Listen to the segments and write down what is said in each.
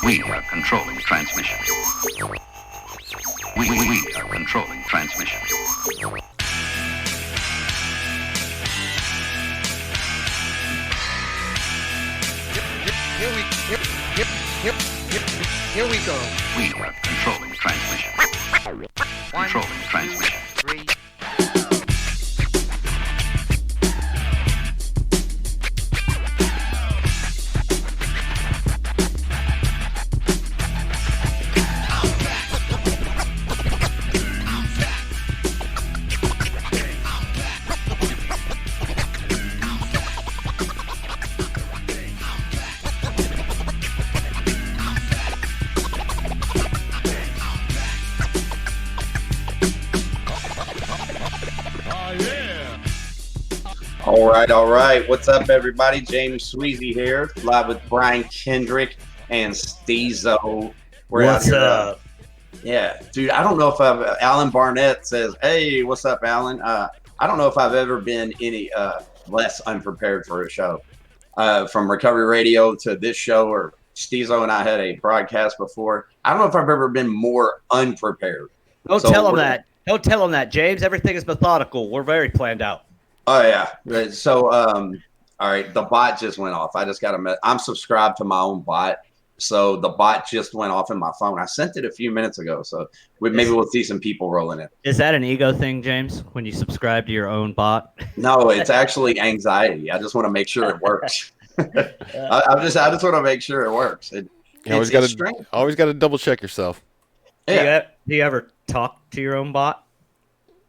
We are controlling transmission. We are controlling transmission. Here we go. We are controlling transmission. Controlling transmission. 3. All right. What's up, everybody? James Sweezy here, live with Brian Kendrick and Steezo. What's up? Yeah, dude, I don't know if Alan Barnett says, hey, what's up, Alan? I don't know if I've ever been any less unprepared for a show. From Recovery Radio to this show, or Steezo and I had a broadcast before. I don't know if I've ever been more unprepared. Don't tell him that. Don't tell him that, James. Everything is methodical. We're very planned out. Oh, yeah. So, all right, the bot just went off. I just got I'm subscribed to my own bot. So the bot just went off in my phone. I sent it a few minutes ago. So maybe we'll see some people rolling it. Is that an ego thing, James, when you subscribe to your own bot? No, it's actually anxiety. I just want to make sure it works. I just want to make sure it works. You always got to double check yourself. Yeah. Do you ever talk to your own bot?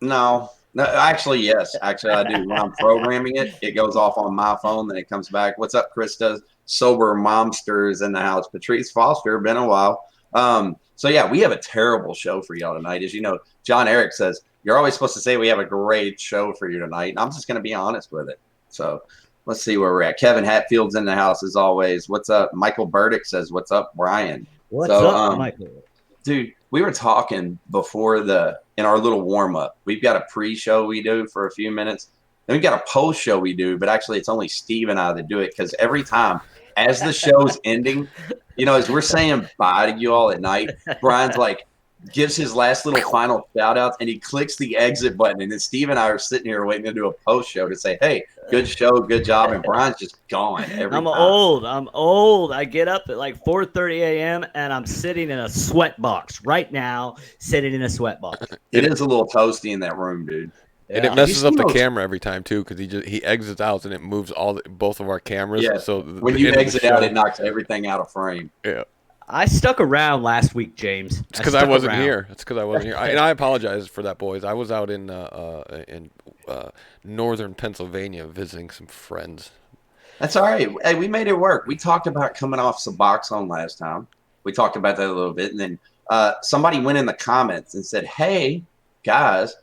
No, actually, yes. Actually, I do. When I'm programming it, it goes off on my phone, then it comes back. What's up, Krista? Sober Momsters in the house. Patrice Foster, been a while. So, yeah, we have a terrible show for y'all tonight. As you know, John Eric says, you're always supposed to say we have a great show for you tonight. And I'm just going to be honest with it. So, let's see where we're at. Kevin Hatfield's in the house, as always. What's up? Michael Burdick says, what's up, Brian? What's up, Michael? Dude, we were talking before in our little warm-up. We've got a pre-show we do for a few minutes. Then we got a post-show we do, but actually it's only Steve and I that do it, because every time as the show's ending, as we're saying bye to you all at night, Brian's like, gives his last little final shout-outs, and he clicks the exit button, and then Steve and I are sitting here waiting to do a post-show to say, hey, good show, good job, and Brian's just gone every time. I'm old. I get up at like 4:30 a.m., and I'm sitting in a sweat box right now, sitting in a sweat box. It is a little toasty in that room, dude. And it messes up the camera every time, too, because he exits out, and it moves both of our cameras. Yeah, so when you exit out, it knocks everything out of frame. Yeah. I stuck around last week, James. It's because I wasn't here. And I apologize for that, boys. I was out in northern Pennsylvania visiting some friends. That's all right. Hey, we made it work. We talked about coming off Suboxone last time. We talked about that a little bit. And then somebody went in the comments and said, hey, guys,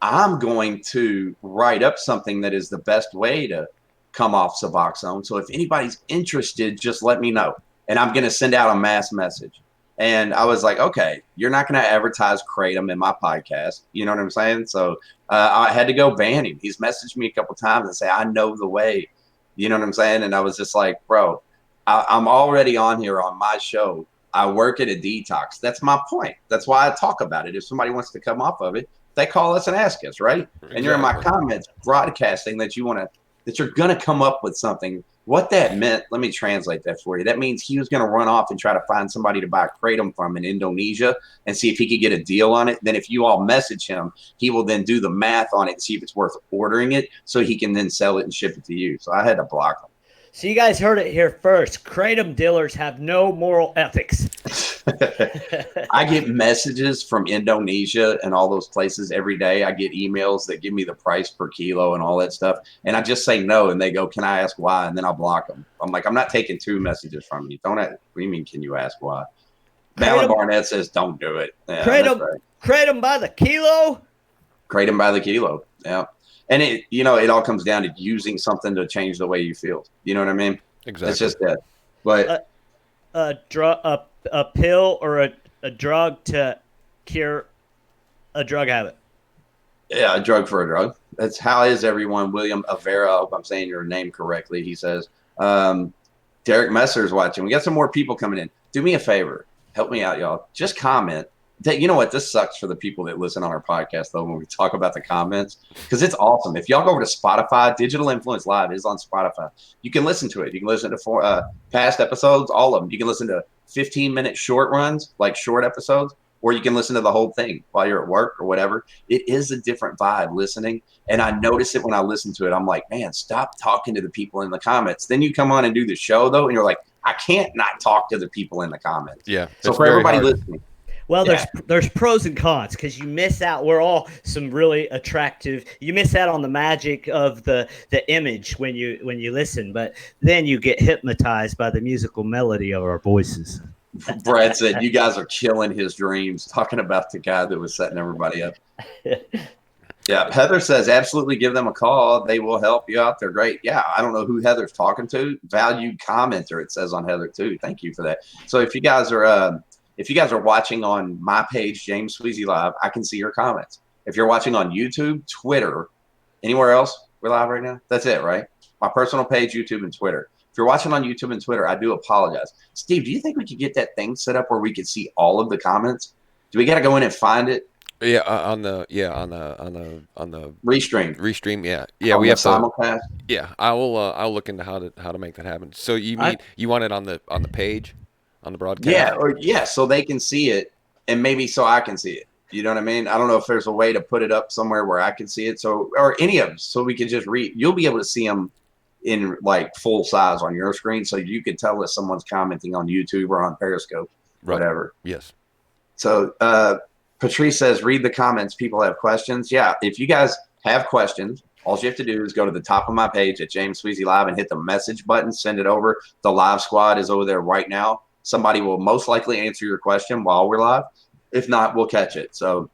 I'm going to write up something that is the best way to come off Suboxone. So if anybody's interested, just let me know. And I'm going to send out a mass message. And I was like, okay, you're not going to advertise Kratom in my podcast. You know what I'm saying? So I had to go ban him. He's messaged me a couple times and say, I know the way. You know what I'm saying? And I was just like, bro, I'm already on here on my show. I work at a detox. That's my point. That's why I talk about it. If somebody wants to come off of it, they call us and ask us, right? Exactly. And you're in my comments broadcasting that you're going to come up with something. What that meant, let me translate that for you. That means he was going to run off and try to find somebody to buy Kratom from in Indonesia and see if he could get a deal on it. Then if you all message him, he will then do the math on it and see if it's worth ordering it so he can then sell it and ship it to you. So I had to block him. So you guys heard it here first. Kratom dealers have no moral ethics. I get messages from Indonesia and all those places every day. I get emails that give me the price per kilo and all that stuff. And I just say no, and they go, can I ask why? And then I'll block them. I'm like, I'm not taking 2 messages from you. What do you mean, can you ask why? Alan Barnett says, don't do it. Yeah, Kratom by the kilo? Kratom by the kilo, yeah. And it all comes down to using something to change the way you feel. You know what I mean? Exactly. It's just that. But a pill or a drug to cure a drug habit. Yeah, a drug for a drug. That's how is everyone. William Avera, I hope I'm saying your name correctly. He says, Derek Messer's watching. We got some more people coming in. do me a favor. Help me out, y'all. Just comment. You know what? This sucks for the people that listen on our podcast, though, when we talk about the comments, because it's awesome. If y'all go over to Spotify, Digital Influence Live is on Spotify. You can listen to it. You can listen to past episodes, all of them. You can listen to 15-minute short runs, like short episodes, or you can listen to the whole thing while you're at work or whatever. It is a different vibe listening. And I notice it when I listen to it. I'm like, man, stop talking to the people in the comments. Then you come on and do the show, though, and you're like, I can't not talk to the people in the comments. Yeah. So for everybody listening. Well, there's pros and cons because you miss out. We're all some really attractive. You miss out on the magic of the image when you listen, but then you get hypnotized by the musical melody of our voices. Brad said, "You guys are killing his dreams." Talking about the guy that was setting everybody up. Yeah, Heather says, "Absolutely, give them a call. They will help you out. They're great." Yeah, I don't know who Heather's talking to. Valued commenter, it says on Heather too. Thank you for that. So if you guys are watching on my page, James Sweezy Live, I can see your comments. If you're watching on YouTube, Twitter, anywhere else, we're live right now? That's it, right? My personal page, YouTube, and Twitter. If you're watching on YouTube and Twitter, I do apologize. Steve, do you think we could get that thing set up where we could see all of the comments? Do we got to go in and find it? Yeah, on the Restream. Yeah. We have simulcast. Yeah, I'll look into how to make that happen. So you want it on the page? On the broadcast? Yeah, so they can see it, and maybe so I can see it. You know what I mean? I don't know if there's a way to put it up somewhere where I can see it, or any of them, so we can just read. You'll be able to see them in like full size on your screen, so you can tell if someone's commenting on YouTube or on Periscope, whatever. Yes. So Patrice says, read the comments. People have questions. Yeah, if you guys have questions, all you have to do is go to the top of my page at James Sweezy Live and hit the message button, send it over. The live squad is over there right now. Somebody will most likely answer your question while we're live. If not, we'll catch it. So,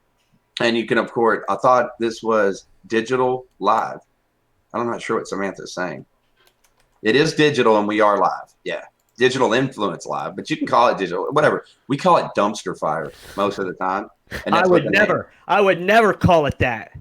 and you can, of course, I thought this was digital live. I'm not sure what Samantha's saying. It is digital and we are live. Yeah. Digital Influence Live, but you can call it digital, whatever. We call it Dumpster Fire most of the time. And I would never call it that.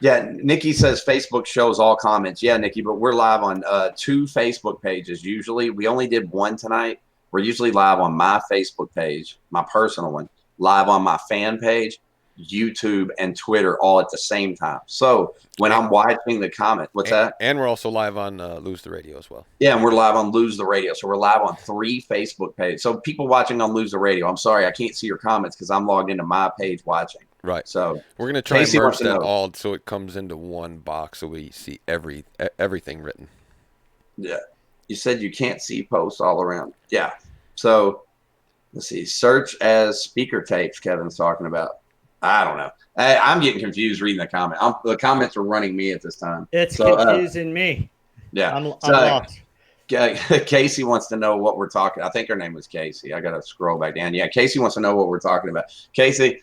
Yeah, Nikki says Facebook shows all comments. Yeah, Nikki, but we're live on 2 Facebook pages. Usually, we only did 1 tonight. We're usually live on my Facebook page, my personal one, live on my fan page, YouTube, and Twitter all at the same time. So when I'm watching the comment, what's that? And we're also live on Lose the Radio as well. Yeah, and we're live on Lose the Radio. So we're live on 3 Facebook pages. So people watching on Lose the Radio, I'm sorry, I can't see your comments because I'm logged into my page watching. Right. So we're going to try and merge that all so it comes into one box so we see everything written. Yeah. You said you can't see posts all around. Yeah. So let's see. Search as speaker tapes Kevin's talking about. I don't know. I'm getting confused reading the comment. The comments are running me at this time. It's confusing me. Yeah. I'm lost. Casey wants to know what we're talking. I think her name was Casey. I got to scroll back down. Yeah. Casey wants to know what we're talking about. Casey,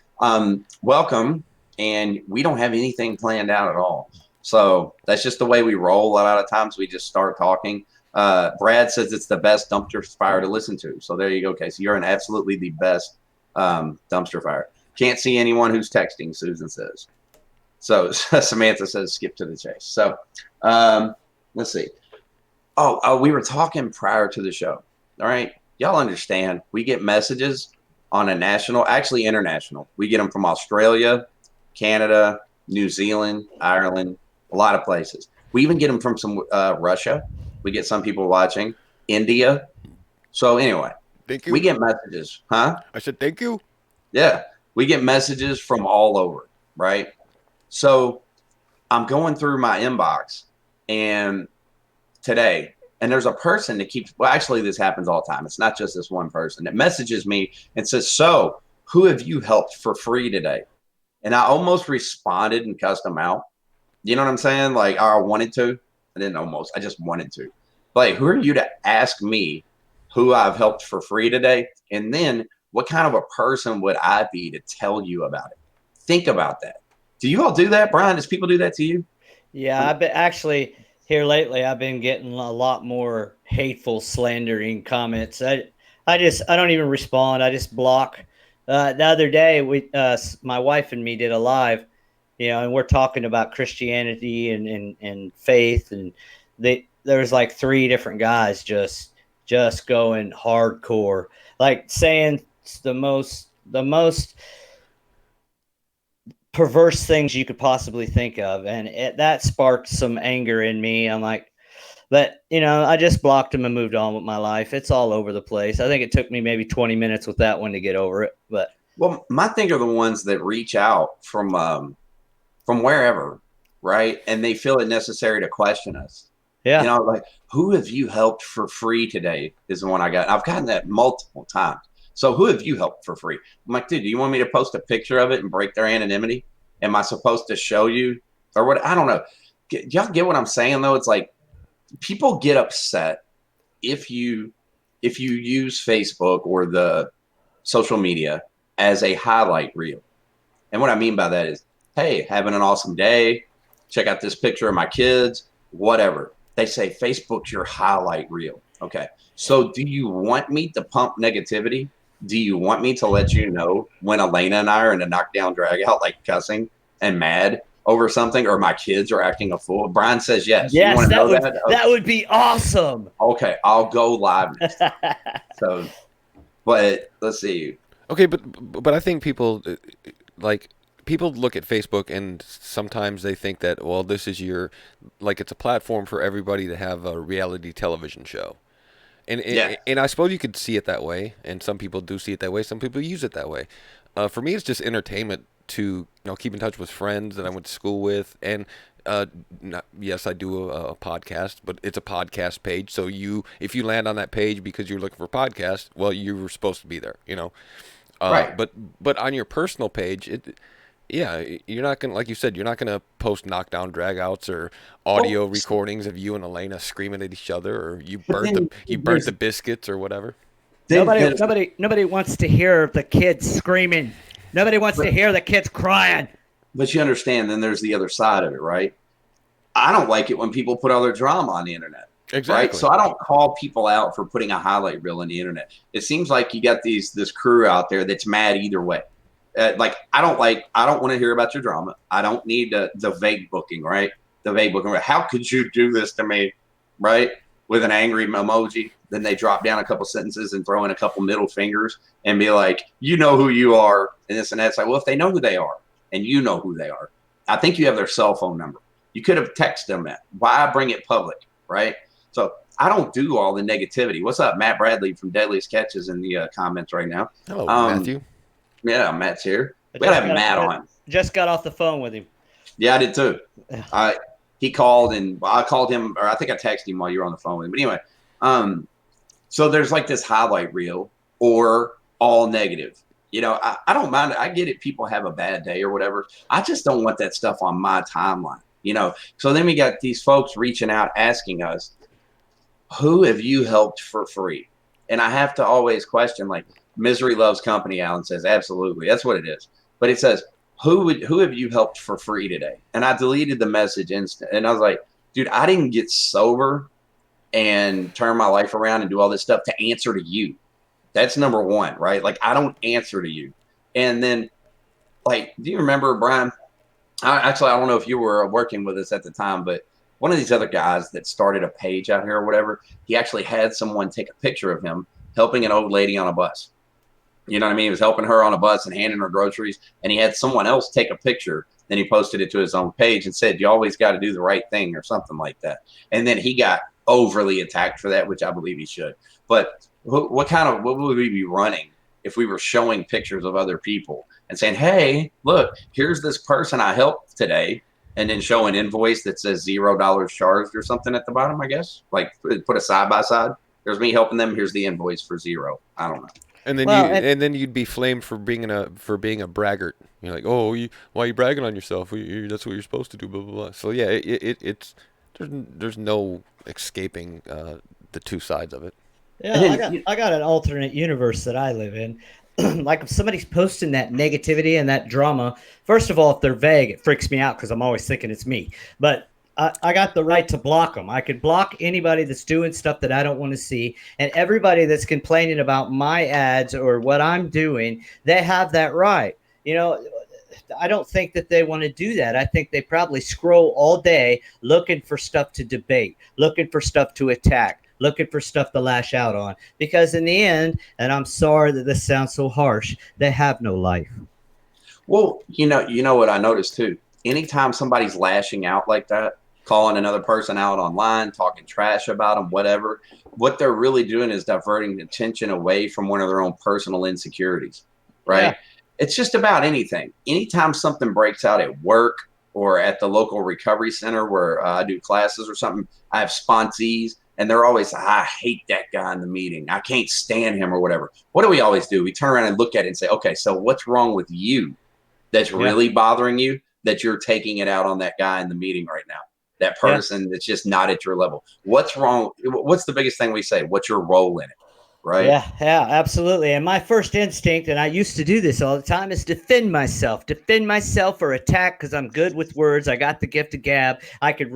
welcome. And we don't have anything planned out at all. So that's just the way we roll. A lot of times we just start talking. Brad says it's the best dumpster fire to listen to. So there you go, Casey. You're absolutely the best dumpster fire. Can't see anyone who's texting, Susan says. So Samantha says skip to the chase. So let's see. Oh, we were talking prior to the show. All right. Y'all understand. We get messages on a national, actually international. We get them from Australia, Canada, New Zealand, Ireland, a lot of places. We even get them from some Russia. We get some people watching. India. So anyway, thank you. We get messages. Huh? I said thank you. Yeah. We get messages from all over, right? So I'm going through my inbox and today, and there's a person that keeps, well, actually this happens all the time. It's not just this one person that messages me and says, so who have you helped for free today? And I almost responded and cussed them out. You know what I'm saying? Like I wanted to. I didn't almost. I just wanted to. Like, who are you to ask me who I've helped for free today? And then what kind of a person would I be to tell you about it? Think about that. Do you all do that, Brian? Does people do that to you? Yeah, I've been actually here lately. I've been getting a lot more hateful, slandering comments. I don't even respond. I just block. The other day, my wife and me did a live, and we're talking about Christianity and faith, and there was like 3 different guys just just going hardcore, like saying the most perverse things you could possibly think of. And that sparked some anger in me. I'm like, but I just blocked him and moved on with my life. It's all over the place. I think it took me maybe 20 minutes with that one to get over it. But well, my thing are the ones that reach out from wherever, right? And they feel it necessary to question us. yeah, Like, who have you helped for free today is the one I got. I've gotten that multiple times. So who have you helped for free? I'm like, dude, do you want me to post a picture of it and break their anonymity? Am I supposed to show you or what? I don't know. Y'all get what I'm saying though? It's like people get upset if you use Facebook or the social media as a highlight reel. And what I mean by that is, hey, having an awesome day. Check out this picture of my kids, whatever. They say Facebook's your highlight reel. Okay. So do you want me to pump negativity? Do you want me to let you know when Elena and I are in a knockdown drag out, like cussing and mad over something, or my kids are acting a fool? Brian says yes. Yes, you want to know that? That would be awesome. Okay, I'll go live next time. So, but let's see. Okay, but I think people look at Facebook and sometimes they think that, well, this is it's a platform for everybody to have a reality television show. And I suppose you could see it that way, and some people do see it that way. Some people use it that way. For me, it's just entertainment to keep in touch with friends that I went to school with, and yes, I do a podcast, but it's a podcast page. So if you land on that page because you're looking for podcasts, well, you were supposed to be there, Right. But on your personal page, you're not gonna, like you said, you're not gonna post knockdown dragouts or audio recordings of you and Elena screaming at each other, or you burnt the biscuits or whatever. Nobody wants to hear the kids screaming. Nobody wants to hear the kids crying. But you understand, then there's the other side of it, right? I don't like it when people put all their drama on the internet. Exactly. Right? So I don't call people out for putting a highlight reel on the internet. It seems like you got this crew out there that's mad either way. I don't want to hear about your drama. I don't need the vague booking, right? The vague booking. How could you do this to me, right? With an angry emoji. Then they drop down a couple sentences and throw in a couple middle fingers and be like, you know who you are, and this and that. It's like, well, if they know who they are and you know who they are, I think you have their cell phone number. You could have texted them that. Why bring it public, right? So I don't do all the negativity. What's up, Matt Bradley from Deadliest Catches in the comments right now? Hello, Matthew. Yeah, Matt's here. We gotta have Matt on. Just got off the phone with him. Yeah, I did too. He called and I called him, or I think I texted him while you were on the phone with him. But anyway, so there's like this highlight reel or all negative. I don't mind it. I get it. People have a bad day or whatever. I just don't want that stuff on my timeline. So then we got these folks reaching out asking us, who have you helped for free? And I have to always question, like, misery loves company, Alan says. Absolutely. That's what it is. But it says, who have you helped for free today? And I deleted the message instant. And I was like, dude, I didn't get sober and turn my life around and do all this stuff to answer to you. That's number one, right? Like, I don't answer to you. And then, like, do you remember, Brian? I don't know if you were working with us at the time, but one of these other guys that started a page out here or whatever, he actually had someone take a picture of him helping an old lady on a bus. You know what I mean? He was helping her on a bus and handing her groceries, and he had someone else take a picture. Then he posted it to his own page and said, you always got to do the right thing or something like that. And then he got overly attacked for that, which I believe he should. But what would we be running if we were showing pictures of other people and saying, hey, look, here's this person I helped today, and then show an invoice that says $0 charged or something at the bottom, I guess? Like, put a side by side. There's me helping them. Here's the invoice for $0. I don't know. And then then you'd be flamed for being a braggart. You're like, why are you bragging on yourself? That's what you're supposed to do. Blah blah blah. So yeah, it's there's no escaping the two sides of it. Yeah, I got an alternate universe that I live in. Like, if somebody's posting that negativity and that drama, first of all, if they're vague, it freaks me out because I'm always thinking it's me. But I got the right to block them. I could block anybody that's doing stuff that I don't want to see. And everybody that's complaining about my ads or what I'm doing, they have that right. I don't think that they want to do that. I think they probably scroll all day looking for stuff to debate, looking for stuff to attack, looking for stuff to lash out on. Because in the end, and I'm sorry that this sounds so harsh, they have no life. Well, you know what I noticed too. Anytime somebody's lashing out like that, calling another person out online, talking trash about them, whatever, what they're really doing is diverting attention away from one of their own personal insecurities, right? Yeah. It's just about anything. Anytime something breaks out at work or at the local recovery center where I do classes or something, I have sponsees and they're always, I hate that guy in the meeting. I can't stand him or whatever. What do we always do? We turn around and look at it and say, okay, so what's wrong with you that's really bothering you that you're taking it out on that guy in the meeting right now? That person that's just not at your level. What's wrong? What's the biggest thing we say? What's your role in it? Right? Yeah, absolutely. And my first instinct, and I used to do this all the time, is defend myself or attack, because I'm good with words. I got the gift of gab. I could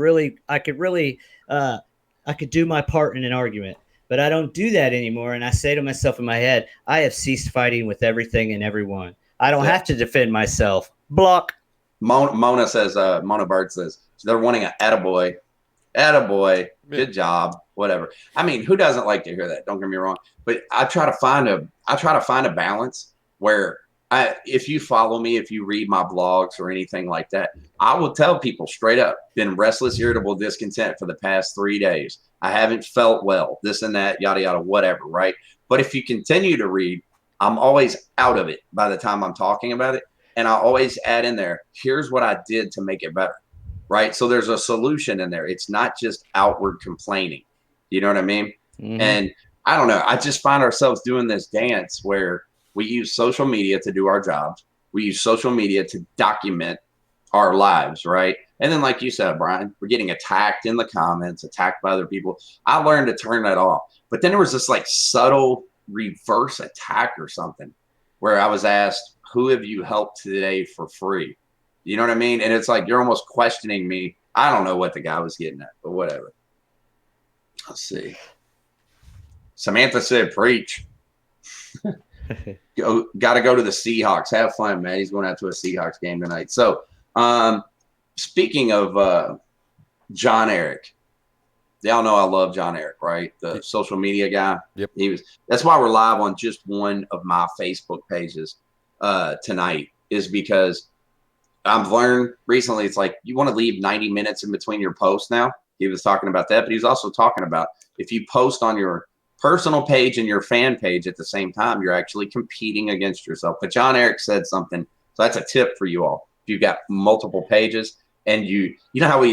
do my part in an argument, but I don't do that anymore. And I say to myself in my head, I have ceased fighting with everything and everyone. I don't have to defend myself. Block. Mona Bird says they're wanting an attaboy, good job, whatever. I mean, who doesn't like to hear that? Don't get me wrong, but I try to find a balance where if you follow me, if you read my blogs or anything like that, I will tell people straight up, been restless, irritable, discontent for the past 3 days. I haven't felt well, this and that, yada, yada, whatever. Right. But if you continue to read, I'm always out of it by the time I'm talking about it. And I always add in there, here's what I did to make it better. Right. So there's a solution in there. It's not just outward complaining. You know what I mean? Mm-hmm. And I don't know. I just find ourselves doing this dance where we use social media to do our jobs. We use social media to document our lives. Right. And then, like you said, Brian, we're getting attacked in the comments, attacked by other people. I learned to turn that off. But then there was this like subtle reverse attack or something where I was asked, who have you helped today for free? You know what I mean? And it's like, you're almost questioning me. I don't know what the guy was getting at, but whatever. Let's see. Samantha said, preach. Got to go to the Seahawks. Have fun, man. He's going out to a Seahawks game tonight. So speaking of John Eric, y'all know I love John Eric, right? The social media guy. Yep. That's why we're live on just one of my Facebook pages tonight, is because I've learned recently it's like you want to leave 90 minutes in between your posts now. He was talking about that, but he was also talking about if you post on your personal page and your fan page at the same time, you're actually competing against yourself. But John Eric said something, so that's a tip for you all. If you've got multiple pages and you know how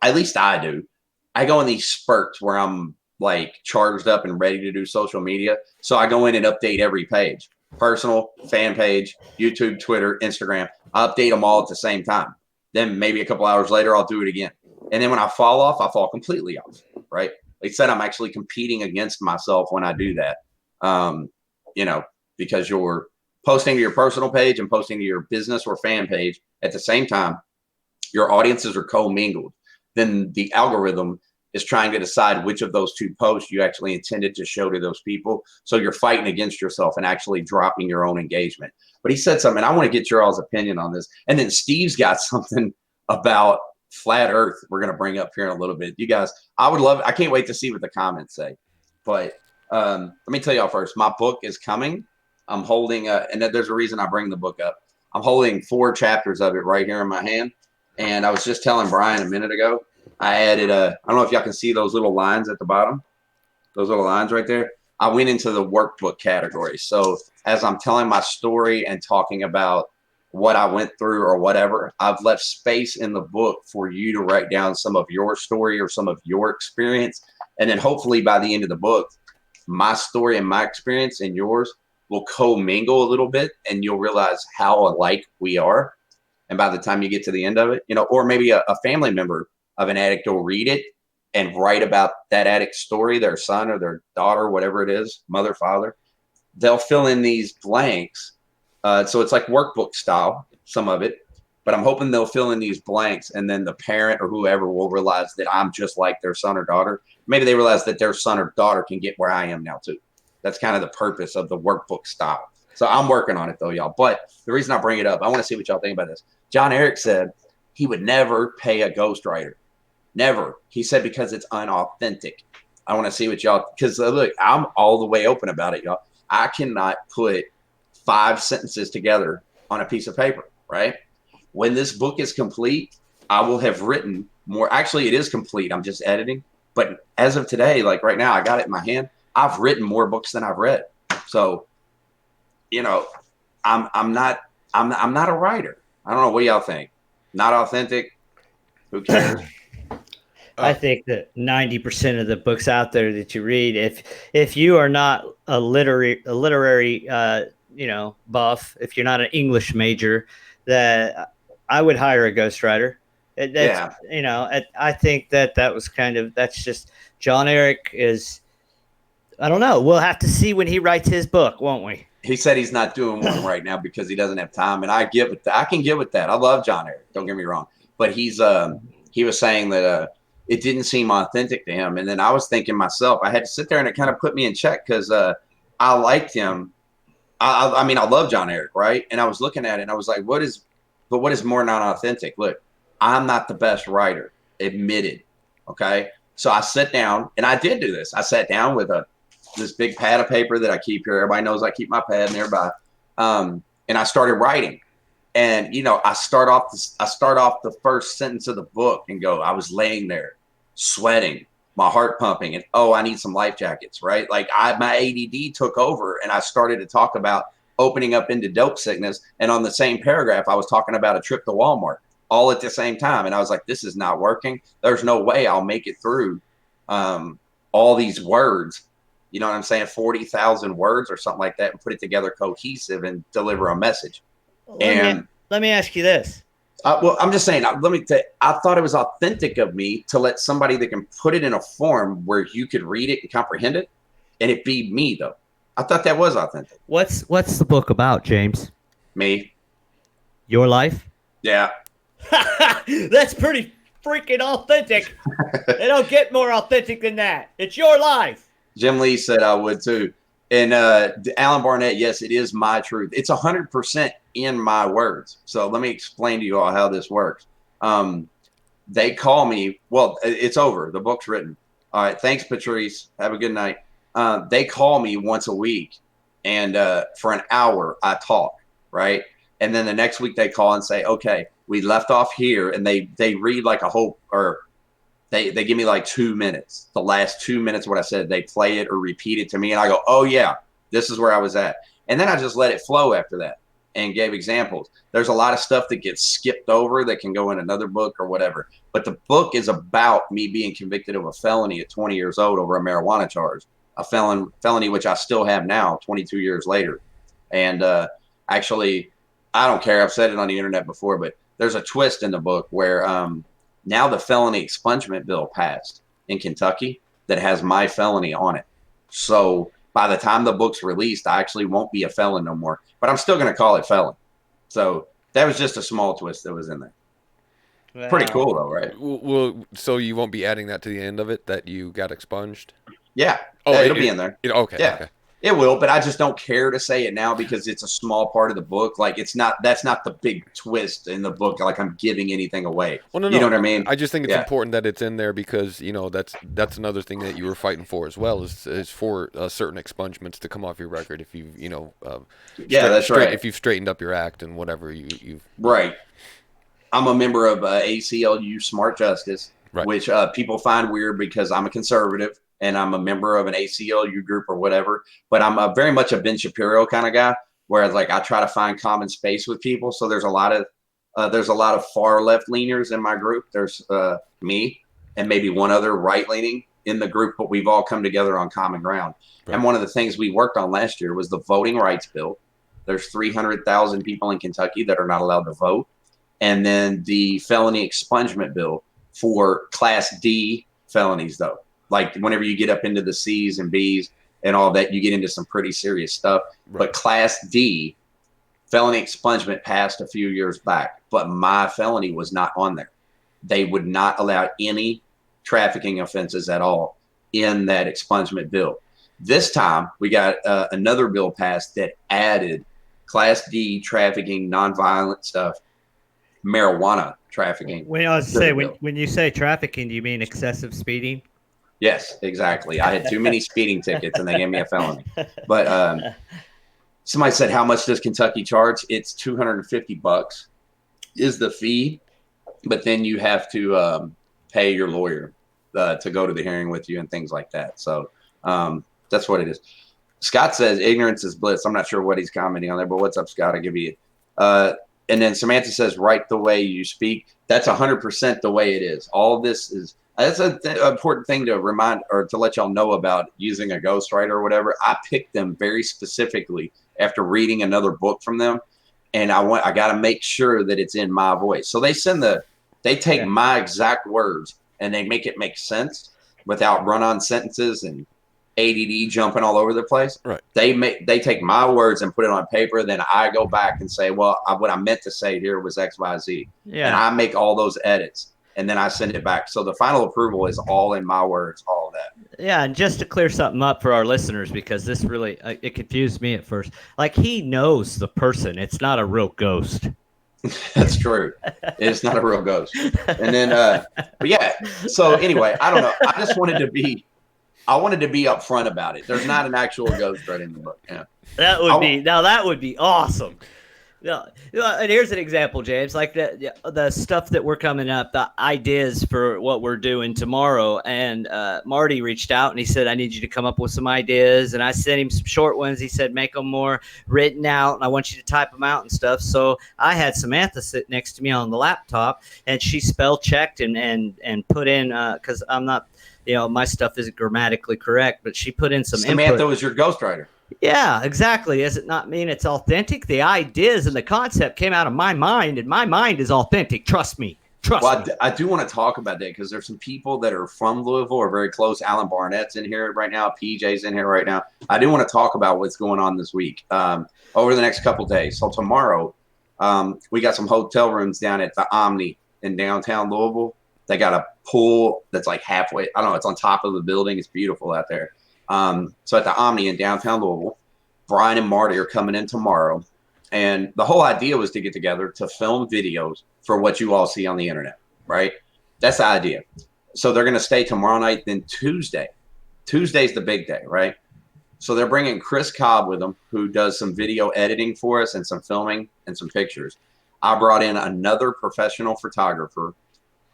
at least I do, I go in these spurts where I'm like charged up and ready to do social media. So I go in and update every page. Personal, fan page, YouTube, Twitter, Instagram. I update them all at the same time. Then maybe a couple hours later, I'll do it again. And then when I fall off, I fall completely off, right? Like I said, I'm actually competing against myself when I do that, because you're posting to your personal page and posting to your business or fan page at the same time. Your audiences are co-mingled. Then the algorithm is trying to decide which of those two posts you actually intended to show to those people. So you're fighting against yourself and actually dropping your own engagement. But he said something, I want to get your all's opinion on this. And then Steve's got something about flat earth we're going to bring up here in a little bit. You guys, I can't wait to see what the comments say. But let me tell y'all first, my book is coming. I'm holding and there's a reason I bring the book up. I'm holding 4 chapters of it right here in my hand. And I was just telling Brian a minute ago, I added I don't know if y'all can see those little lines at the bottom, those little lines right there. I went into the workbook category. So as I'm telling my story and talking about what I went through or whatever, I've left space in the book for you to write down some of your story or some of your experience. And then hopefully by the end of the book, my story and my experience and yours will co-mingle a little bit, and you'll realize how alike we are. And by the time you get to the end of it, or maybe a family member of an addict will read it and write about that addict's story, their son or their daughter, whatever it is, mother, father. They'll fill in these blanks. So it's like workbook style, some of it, but I'm hoping they'll fill in these blanks, and then the parent or whoever will realize that I'm just like their son or daughter. Maybe they realize that their son or daughter can get where I am now too. That's kind of the purpose of the workbook style. So I'm working on it though, y'all. But the reason I bring it up, I want to see what y'all think about this. John Eric said he would never pay a ghostwriter. Never. He said because it's unauthentic. I want to see what y'all, because look, I'm all the way open about it, y'all. I cannot put 5 sentences together on a piece of paper, right? When this book is complete, I will have written more. Actually, it is complete. I'm just editing. But as of today, like right now, I got it in my hand. I've written more books than I've read. So, you know, I'm not a writer. I don't know what y'all think. Not authentic. Who cares? I think that 90% of the books out there that you read, if you are not a literary buff, if you're not an English major, that I would hire a ghostwriter. I think that was that's just John Eric is. I don't know. We'll have to see when he writes his book, won't we? He said he's not doing one right now because he doesn't have time, and I can get with that. I love John Eric. Don't get me wrong, but he was saying that it didn't seem authentic to him, and then I was thinking myself, I had to sit there and it kind of put me in check because I liked him. I mean, I love John Eric, right? And I was looking at it and I was like, what is more non-authentic? Look, I'm not the best writer, admitted. Okay. So I sat down and I did do this. I sat down with this big pad of paper that I keep here. Everybody knows I keep my pad nearby. And I started writing. And, I start off the first sentence of the book and go, I was laying there sweating, my heart pumping, and I need some life jackets, right? Like my ADD took over and I started to talk about opening up into dope sickness. And on the same paragraph, I was talking about a trip to Walmart all at the same time. And I was like, this is not working. There's no way I'll make it through all these words. You know what I'm saying? 40,000 words or something like that, and put it together cohesive and deliver a message. Let me ask you this. Well, I'm just saying, I thought it was authentic of me to let somebody that can put it in a form where you could read it and comprehend it, and it be me, though. I thought that was authentic. What's the book about, James? Me. Your life? Yeah. That's pretty freaking authentic. They don't get more authentic than that. It's your life. Jim Lee said I would, too. And Alan Barnett, yes, it is my truth. It's 100% in my words. So let me explain to you all how this works. They call me. Well, it's over. The book's written. All right. Thanks, Patrice. Have a good night. They call me once a week. And for an hour, I talk. Right. And then the next week they call and say, okay, we left off here. And they read like a whole, or they give me like 2 minutes. The last 2 minutes, what I said, they play it or repeat it to me. And I go, oh, yeah, this is where I was at. And then I just let it flow after that and gave examples. There's a lot of stuff that gets skipped over that can go in another book or whatever. But the book is about me being convicted of a felony at 20 years old over a marijuana charge, a felony which I still have now, 22 years later. And actually, I don't care. I've said it on the internet before, but there's a twist in the book where now the felony expungement bill passed in Kentucky that has my felony on it. So by the time the book's released, I actually won't be a felon no more, but I'm still going to call it felon. So that was just a small twist that was in there. Wow. Pretty cool though, right? Well, so you won't be adding that to the end of it, that you got expunged? Yeah. Oh, it'll be in there. Okay. Yeah. Okay. It will, but I just don't care to say it now because it's a small part of the book. Like that's not the big twist in the book. Like I'm giving anything away. Well, no, you know what I mean? I just think it's important that it's in there because, that's another thing that you were fighting for as well is for certain expungements to come off your record if you've, that's right. If you've straightened up your act and whatever you've. Right. I'm a member of ACLU Smart Justice, right, which people find weird because I'm a conservative. And I'm a member of an ACLU group or whatever, but I'm very much a Ben Shapiro kind of guy, whereas like I try to find common space with people. So there's a lot of far left leaners in my group. There's me and maybe one other right leaning in the group, but we've all come together on common ground. Right. And one of the things we worked on last year was the voting rights bill. There's 300,000 people in Kentucky that are not allowed to vote. And then the felony expungement bill for Class D felonies, though. Like whenever you get up into the C's and B's and all that, you get into some pretty serious stuff. Right. But Class D, felony expungement passed a few years back, but my felony was not on there. They would not allow any trafficking offenses at all in that expungement bill. This time, we got another bill passed that added Class D trafficking, nonviolent stuff, marijuana trafficking. When you say trafficking, do you mean excessive speeding? Yes, exactly. I had too many speeding tickets and they gave me a felony. But somebody said, how much does Kentucky charge? It's $250 is the fee, but then you have to pay your lawyer to go to the hearing with you and things like that. So that's what it is. Scott says ignorance is bliss. I'm not sure what he's commenting on there, but what's up, Scott? I'll give you. And then Samantha says, write the way you speak. That's 100% the way it is. All this is. That's an important thing to remind or to let y'all know about using a ghostwriter or whatever. I picked them very specifically after reading another book from them, and I got to make sure that it's in my voice. So they take my exact words and they make it make sense without run-on sentences and ADD jumping all over the place. Right. They take my words and put it on paper. Then I go back and say, well, what I meant to say here was X, Y, Z. Yeah. And I make all those edits. And then I send it back. So the final approval is all in my words, all of that. Yeah, and just to clear something up for our listeners, because this really it confused me at first. Like, he knows the person; it's not a real ghost. That's true. It's not a real ghost. And then, but yeah. So anyway, I don't know. I wanted to be upfront about it. There's not an actual ghost right in the book. Yeah. That would be awesome. Yeah, and here's an example, James. Like the stuff that we're coming up, the ideas for what we're doing tomorrow. And Marty reached out and he said, I need you to come up with some ideas. And I sent him some short ones. He said, make them more written out, and I want you to type them out and stuff. So I had Samantha sit next to me on the laptop, and she spell checked and put in, because I'm not, my stuff isn't grammatically correct, but she put in some Samantha input. was your ghostwriter. Yeah, exactly. Does it not mean it's authentic? The ideas and the concept came out of my mind, and my mind is authentic. Trust me. Trust me. I do want to talk about that because there's some people that are from Louisville or very close. Alan Barnett's in here right now. PJ's in here right now. I do want to talk about what's going on this week over the next couple of days. So tomorrow, we got some hotel rooms down at the Omni in downtown Louisville. They got a pool that's like halfway. I don't know. It's on top of the building. It's beautiful out there. So at the Omni in downtown Louisville, Brian and Marty are coming in tomorrow. And the whole idea was to get together to film videos for what you all see on the internet, right? That's the idea. So they're going to stay tomorrow night. Then Tuesday's the big day, right? So they're bringing Chris Cobb with them, who does some video editing for us and some filming and some pictures. I brought in another professional photographer,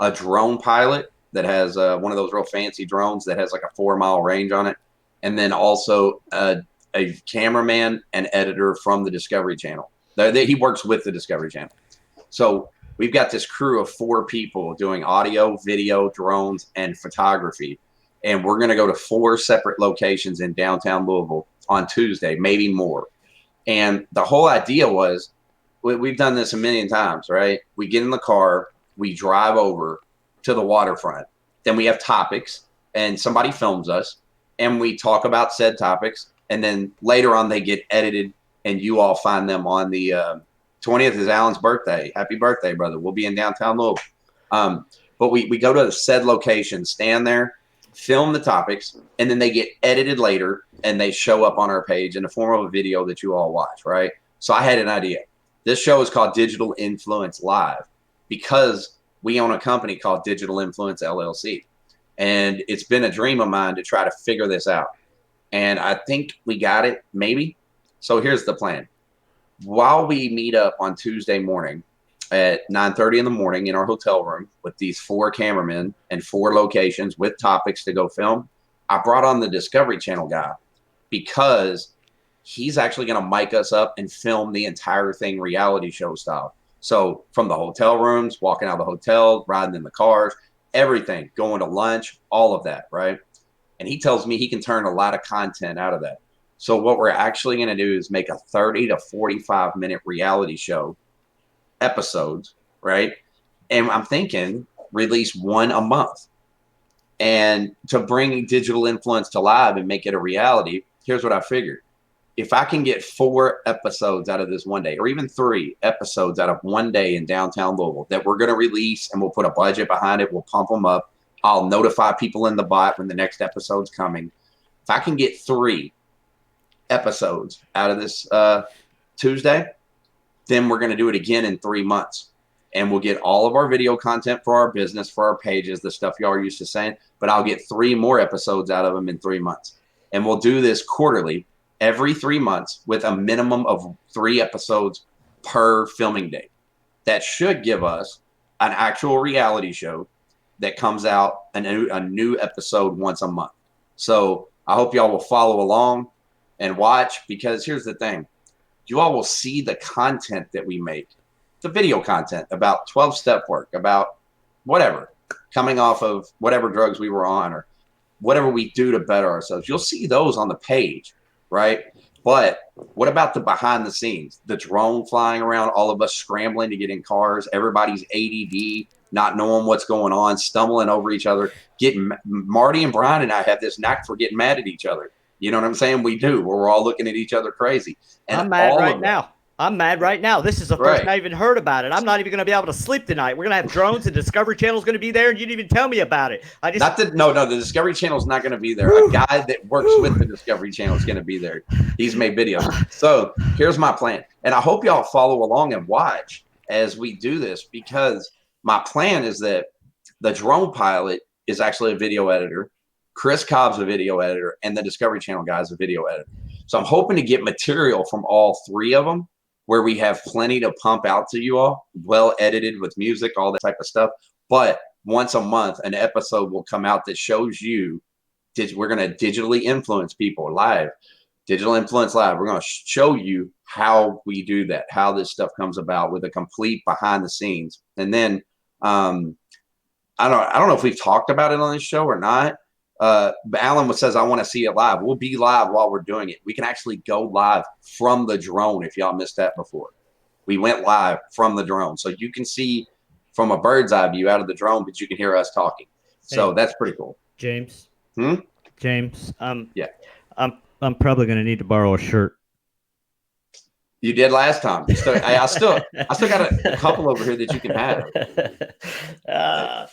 a drone pilot that has one of those real fancy drones that has like a 4-mile range on it. And then also a cameraman and editor from the Discovery Channel. He works with the Discovery Channel. So we've got this crew of 4 people doing audio, video, drones, and photography. And we're going to go to 4 separate locations in downtown Louisville on Tuesday, maybe more. And the whole idea was, we've done this a million times, right? We get in the car, we drive over to the waterfront. Then we have topics, and somebody films us. And we talk about said topics, and then later on they get edited, and you all find them on the 20th is Alan's birthday. Happy birthday, brother. We'll be in downtown Louisville. But we go to the said location, stand there, film the topics, and then they get edited later, and they show up on our page in the form of a video that you all watch, right? So I had an idea. This show is called Digital Influence Live because we own a company called Digital Influence LLC. And it's been a dream of mine to try to figure this out. And I think we got it, maybe. So here's the plan. While we meet up on Tuesday morning at 9:30 in the morning in our hotel room with these 4 cameramen and 4 locations with topics to go film, I brought on the Discovery Channel guy because he's actually going to mic us up and film the entire thing reality show style. So from the hotel rooms, walking out of the hotel, riding in the cars, everything, going to lunch, all of that, right? And he tells me he can turn a lot of content out of that. So what we're actually going to do is make a 30 to 45 minute reality show episodes, right? And I'm thinking release 1 a month. And to bring digital influence to live and make it a reality, here's what I figured. If I can get 4 episodes out of this one day, or even 3 episodes out of one day in downtown Louisville that we're going to release, and we'll put a budget behind it, we'll pump them up. I'll notify people in the bot when the next episode's coming. If I can get 3 episodes out of this Tuesday, then we're going to do it again in 3 months. and we'll get all of our video content for our business, for our pages, the stuff y'all are used to saying, but I'll get 3 more episodes out of them in 3 months. And we'll do this quarterly, every 3 months, with a minimum of 3 episodes per filming day. That should give us an actual reality show that comes out a new episode once a month. So I hope y'all will follow along and watch, because here's the thing. You all will see the content that we make, the video content about 12-step work, about whatever, coming off of whatever drugs we were on or whatever we do to better ourselves. You'll see those on the page, right? But what about the behind the scenes? The drone flying around, all of us scrambling to get in cars, everybody's ADD, not knowing what's going on, stumbling over each other. Marty and Brian and I have this knack for getting mad at each other. You know what I'm saying? We do, where we're all looking at each other crazy. And I'm mad right now. I'm mad right now. This is the first I even heard about it. I'm not even going to be able to sleep tonight. We're going to have drones, and Discovery Channel's going to be there, and you didn't even tell me about it. No, the Discovery Channel's not going to be there. A guy that works with the Discovery Channel is going to be there. He's made videos. So here's my plan. And I hope y'all follow along and watch as we do this, because my plan is that the drone pilot is actually a video editor. Chris Cobb's a video editor, and the Discovery Channel guy is a video editor. So I'm hoping to get material from all 3 of them, where we have plenty to pump out to you all, well edited with music, all that type of stuff. But once a month, an episode will come out that shows you, we're going to digitally influence people live, digital influence live. We're going to show you how we do that, how this stuff comes about with a complete behind the scenes. And then I don't know if we've talked about it on this show or not. But Alan says, I want to see it live. We'll be live while we're doing it. We can actually go live from the drone if y'all missed that before. We went live from the drone. So you can see from a bird's eye view out of the drone, but you can hear us talking. So that's pretty cool. James. James, yeah. I'm probably going to need to borrow a shirt. You did last time. I still got a couple over here that you can have.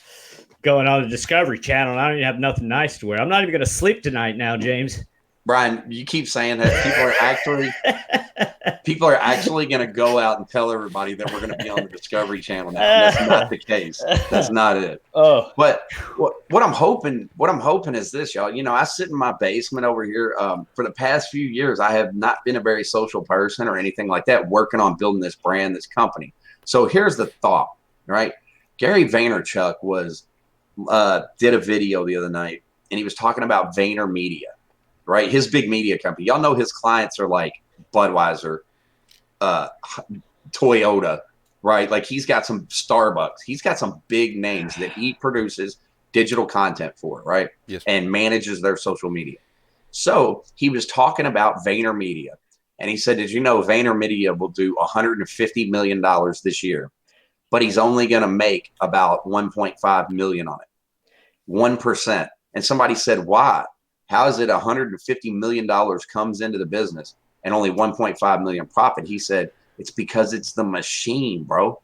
Going on the Discovery Channel, and I don't even have nothing nice to wear. I'm not even going to sleep tonight now, James. Brian, you keep saying that. People are actually going to go out and tell everybody that we're going to be on the Discovery Channel now. And that's not the case. That's not it. Oh, but what I'm hoping is this, y'all. You know, I sit in my basement over here. For the past few years, I have not been a very social person or anything like that, working on building this brand, this company. So here's the thought, right? Gary Vaynerchuk did a video the other night, and he was talking about VaynerMedia, right? His big media company. Y'all know his clients are like Budweiser, Toyota, right? Like he's got some Starbucks. He's got some big names that he produces digital content for, right? Yes. And manages their social media. So he was talking about VaynerMedia, and he said, did you know VaynerMedia will do $150 million this year, but he's only going to make about 1.5 million on it. 1%. And somebody said, why? How is it $150 million comes into the business and only 1.5 million profit? He said, it's because it's the machine, bro.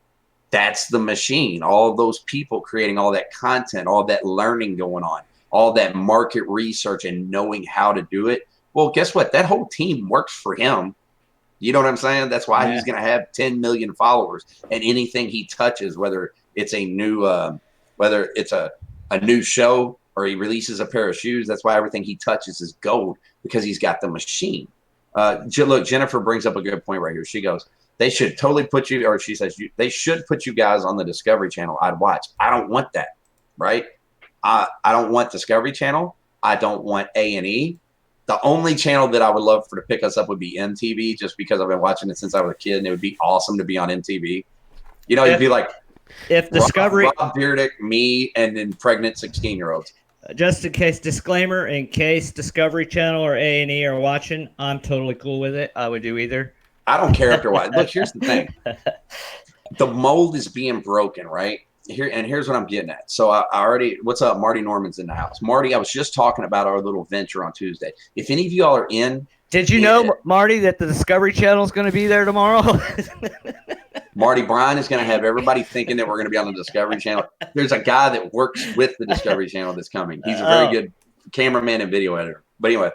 That's the machine. All of those people creating all that content, all that learning going on, all that market research and knowing how to do it. Well, guess what? That whole team works for him. You know what I'm saying? That's why he's going to have 10 million followers, and anything he touches, whether it's a new, whether it's a new show or he releases a pair of shoes, that's why everything he touches is gold, because he's got the machine. Look, Jennifer brings up a good point right here. She goes, they should totally put you, or she says, they should put you guys on the Discovery Channel. I'd watch. I don't want that, right? I don't want Discovery Channel. I don't want A&E. The only channel that I would love to pick us up would be MTV, just because I've been watching it since I was a kid, and it would be awesome to be on MTV. You know, you'd be like, if Discovery, Rob Dyrdek, me, and then pregnant 16-year-olds. Just in case, disclaimer, in case Discovery Channel or A&E are watching, I'm totally cool with it. I would do either. I don't care if they're watching. Look, here's the thing. The mold is being broken, right? Here's what I'm getting at. So I already, what's up? Marty Norman's in the house. Marty, I was just talking about our little venture on Tuesday. If any of y'all are in. Did you know, Marty, that the Discovery Channel is going to be there tomorrow? Marty, Brian is going to have everybody thinking that we're going to be on the Discovery Channel. There's a guy that works with the Discovery Channel that's coming. He's a very good cameraman and video editor. But anyway,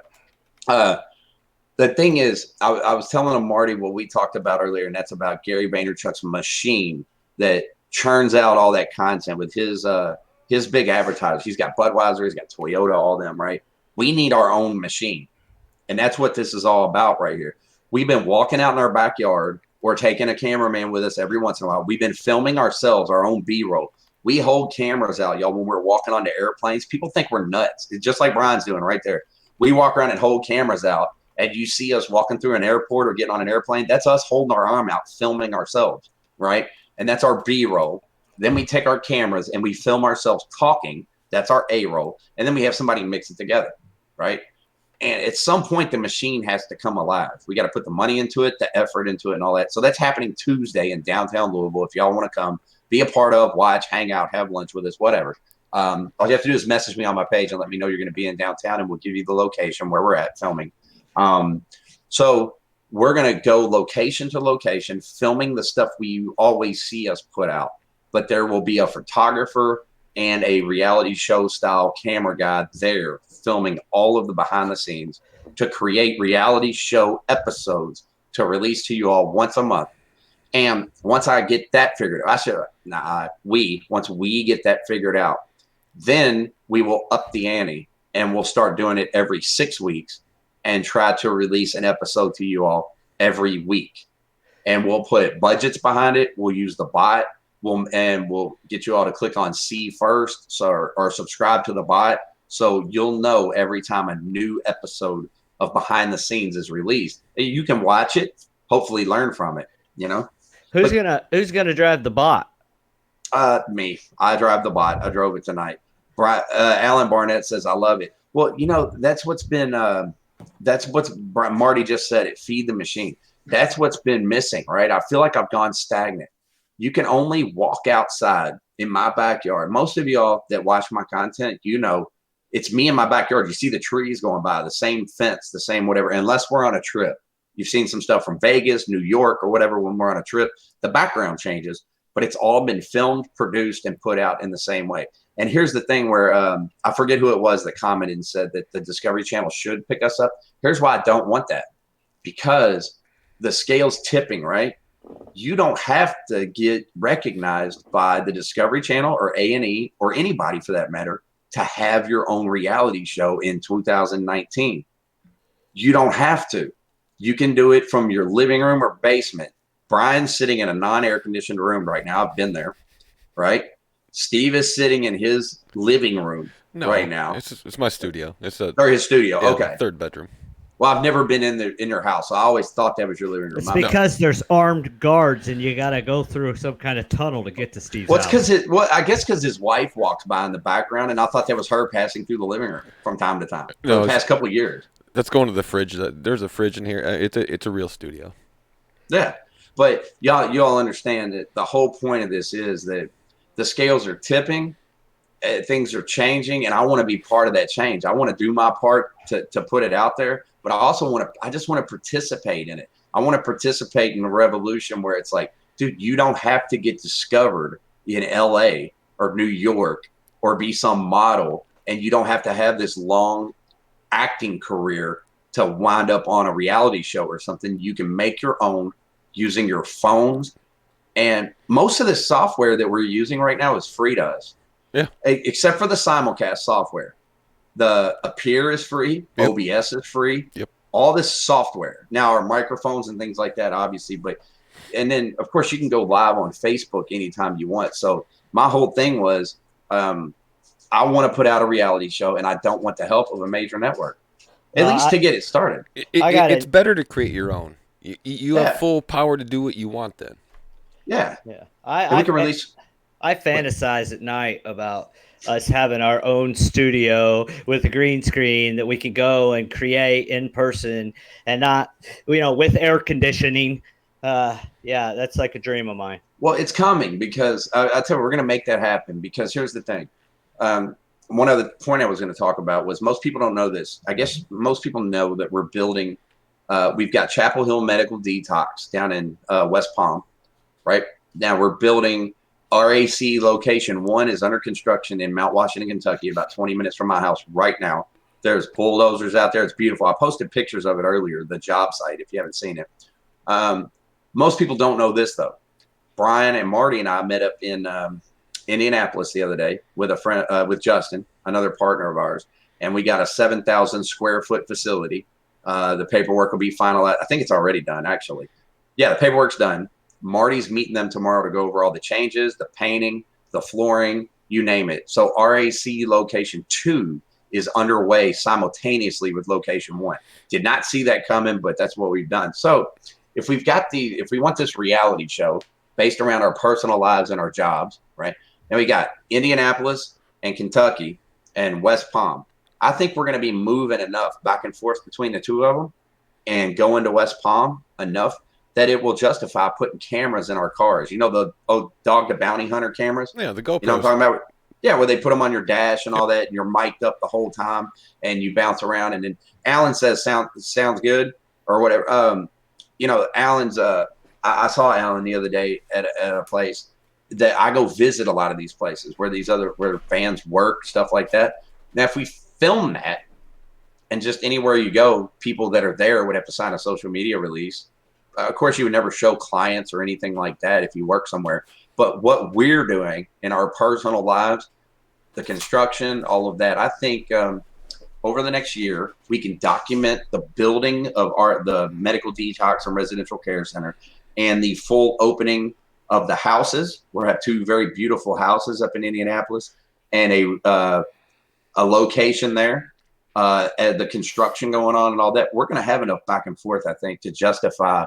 the thing is, I was telling him, Marty, what we talked about earlier, and that's about Gary Vaynerchuk's machine that churns out all that content with his big advertisers. He's got Budweiser, he's got Toyota, all them, right? We need our own machine. And that's what this is all about right here. We've been walking out in our backyard. We're taking a cameraman with us every once in a while. We've been filming ourselves, our own B-roll. We hold cameras out, y'all, when we're walking onto airplanes. People think we're nuts. It's just like Brian's doing right there. We walk around and hold cameras out, and you see us walking through an airport or getting on an airplane. That's us holding our arm out, filming ourselves, right? And that's our B-roll. Then we take our cameras and we film ourselves talking. That's our A-roll. And then we have somebody mix it together, right? And at some point, the machine has to come alive. We got to put the money into it, the effort into it, and all that. So that's happening Tuesday in downtown Louisville. If y'all want to come, be a part of, watch, hang out, have lunch with us, whatever. All you have to do is message me on my page and let me know you're going to be in downtown, and we'll give you the location where we're at filming. So we're going to go location to location, filming the stuff we always see us put out. But there will be a photographer and a reality show style camera guy there filming all of the behind the scenes to create reality show episodes to release to you all once a month. And once I get that figured out, once we get that figured out, then we will up the ante and we'll start doing it every 6 weeks and try to release an episode to you all every week. And we'll put budgets behind it. We'll use the bot. We'll get you all to click on see first or subscribe to the bot. So you'll know every time a new episode of behind the scenes is released. You can watch it, hopefully learn from it, you know? Who's gonna drive the bot? Me. I drive the bot. I drove it tonight. Alan Barnett says, I love it. Well, you know, that's what's Marty just said it, feed the machine. That's what's been missing, right? I feel like I've gone stagnant. You can only walk outside in my backyard. Most of y'all that watch my content, you know, it's me in my backyard. You see the trees going by, the same fence, the same whatever, unless we're on a trip. You've seen some stuff from Vegas, New York, or whatever when we're on a trip. The background changes, but it's all been filmed, produced, and put out in the same way. And here's the thing where I forget who it was that commented and said that the Discovery Channel should pick us up. Here's why I don't want that. Because the scale's tipping, right? You don't have to get recognized by the Discovery Channel or A&E or anybody for that matter to have your own reality show in 2019. You don't have to. You can do it from your living room or basement. Brian's sitting in a non-air conditioned room right now. I've been there, right? Steve is sitting in his living room right now. It's my studio. Or his studio. Okay. Third bedroom. Well, I've never been in your house. So I always thought that was your living room. It's because there's armed guards and you got to go through some kind of tunnel to get to Steve's house. I guess because his wife walks by in the background, and I thought that was her passing through the living room from time to time for the past couple of years. That's going to the fridge. There's a fridge in here. It's a real studio. Yeah, but y'all understand that the whole point of this is that the scales are tipping, things are changing, and I want to be part of that change. I want to do my part to put it out there. But I just want to participate in it. I want to participate in the revolution where it's like, dude, you don't have to get discovered in LA or New York or be some model. And you don't have to have this long acting career to wind up on a reality show or something. You can make your own using your phones. And most of the software that we're using right now is free to us. Yeah. Except for the simulcast software. The Appear is free. Yep. OBS is free. Yep. All this software. Now our microphones and things like that, obviously. And then, of course, you can go live on Facebook anytime you want. So my whole thing was I want to put out a reality show, and I don't want the help of a major network, at least to get it started. It's better to create your own. You have full power to do what you want then. Yeah. Yeah. We can release. I fantasize at night about us having our own studio with a green screen that we can go and create in person and not, with air conditioning. Yeah, that's like a dream of mine. Well, it's coming because I tell you, we're going to make that happen because here's the thing. One other point I was going to talk about was most people don't know this. I guess most people know that we're building, we've got Chapel Hill Medical Detox down in West Palm, right? Now we're building RAC location 1 is under construction in Mount Washington, Kentucky, about 20 minutes from my house right now. There's bulldozers out there. It's beautiful. I posted pictures of it earlier, the job site, if you haven't seen it. Most people don't know this, though. Brian and Marty and I met up in Indianapolis the other day with a friend, with Justin, another partner of ours, and we got a 7,000 square foot facility. The paperwork will be finalized. I think it's already done, actually. Yeah, the paperwork's done. Marty's meeting them tomorrow to go over all the changes, the painting, the flooring, you name it. So RAC location 2 is underway simultaneously with location 1. Did not see that coming, but that's what we've done. So if we want this reality show based around our personal lives and our jobs, right? And we got Indianapolis and Kentucky and West Palm. I think we're going to be moving enough back and forth between the two of them and going to West Palm enough that it will justify putting cameras in our cars. You know, the Dog the Bounty Hunter cameras? Yeah, the GoPros. You know what I'm talking about? Yeah, where they put them on your dash and all that, and you're mic'd up the whole time, and you bounce around. And then Alan says, sounds good, or whatever. You know, Alan's, I saw Alan the other day at a place that I go visit a lot of these places where where fans work, stuff like that. Now, if we film that, and just anywhere you go, people that are there would have to sign a social media release. Of course, you would never show clients or anything like that if you work somewhere. But what we're doing in our personal lives, the construction, all of that, I think over the next year, we can document the building of the medical detox and residential care center and the full opening of the houses. We'll have 2 very beautiful houses up in Indianapolis and a location there, and the construction going on and all that. We're going to have enough back and forth, I think, to justify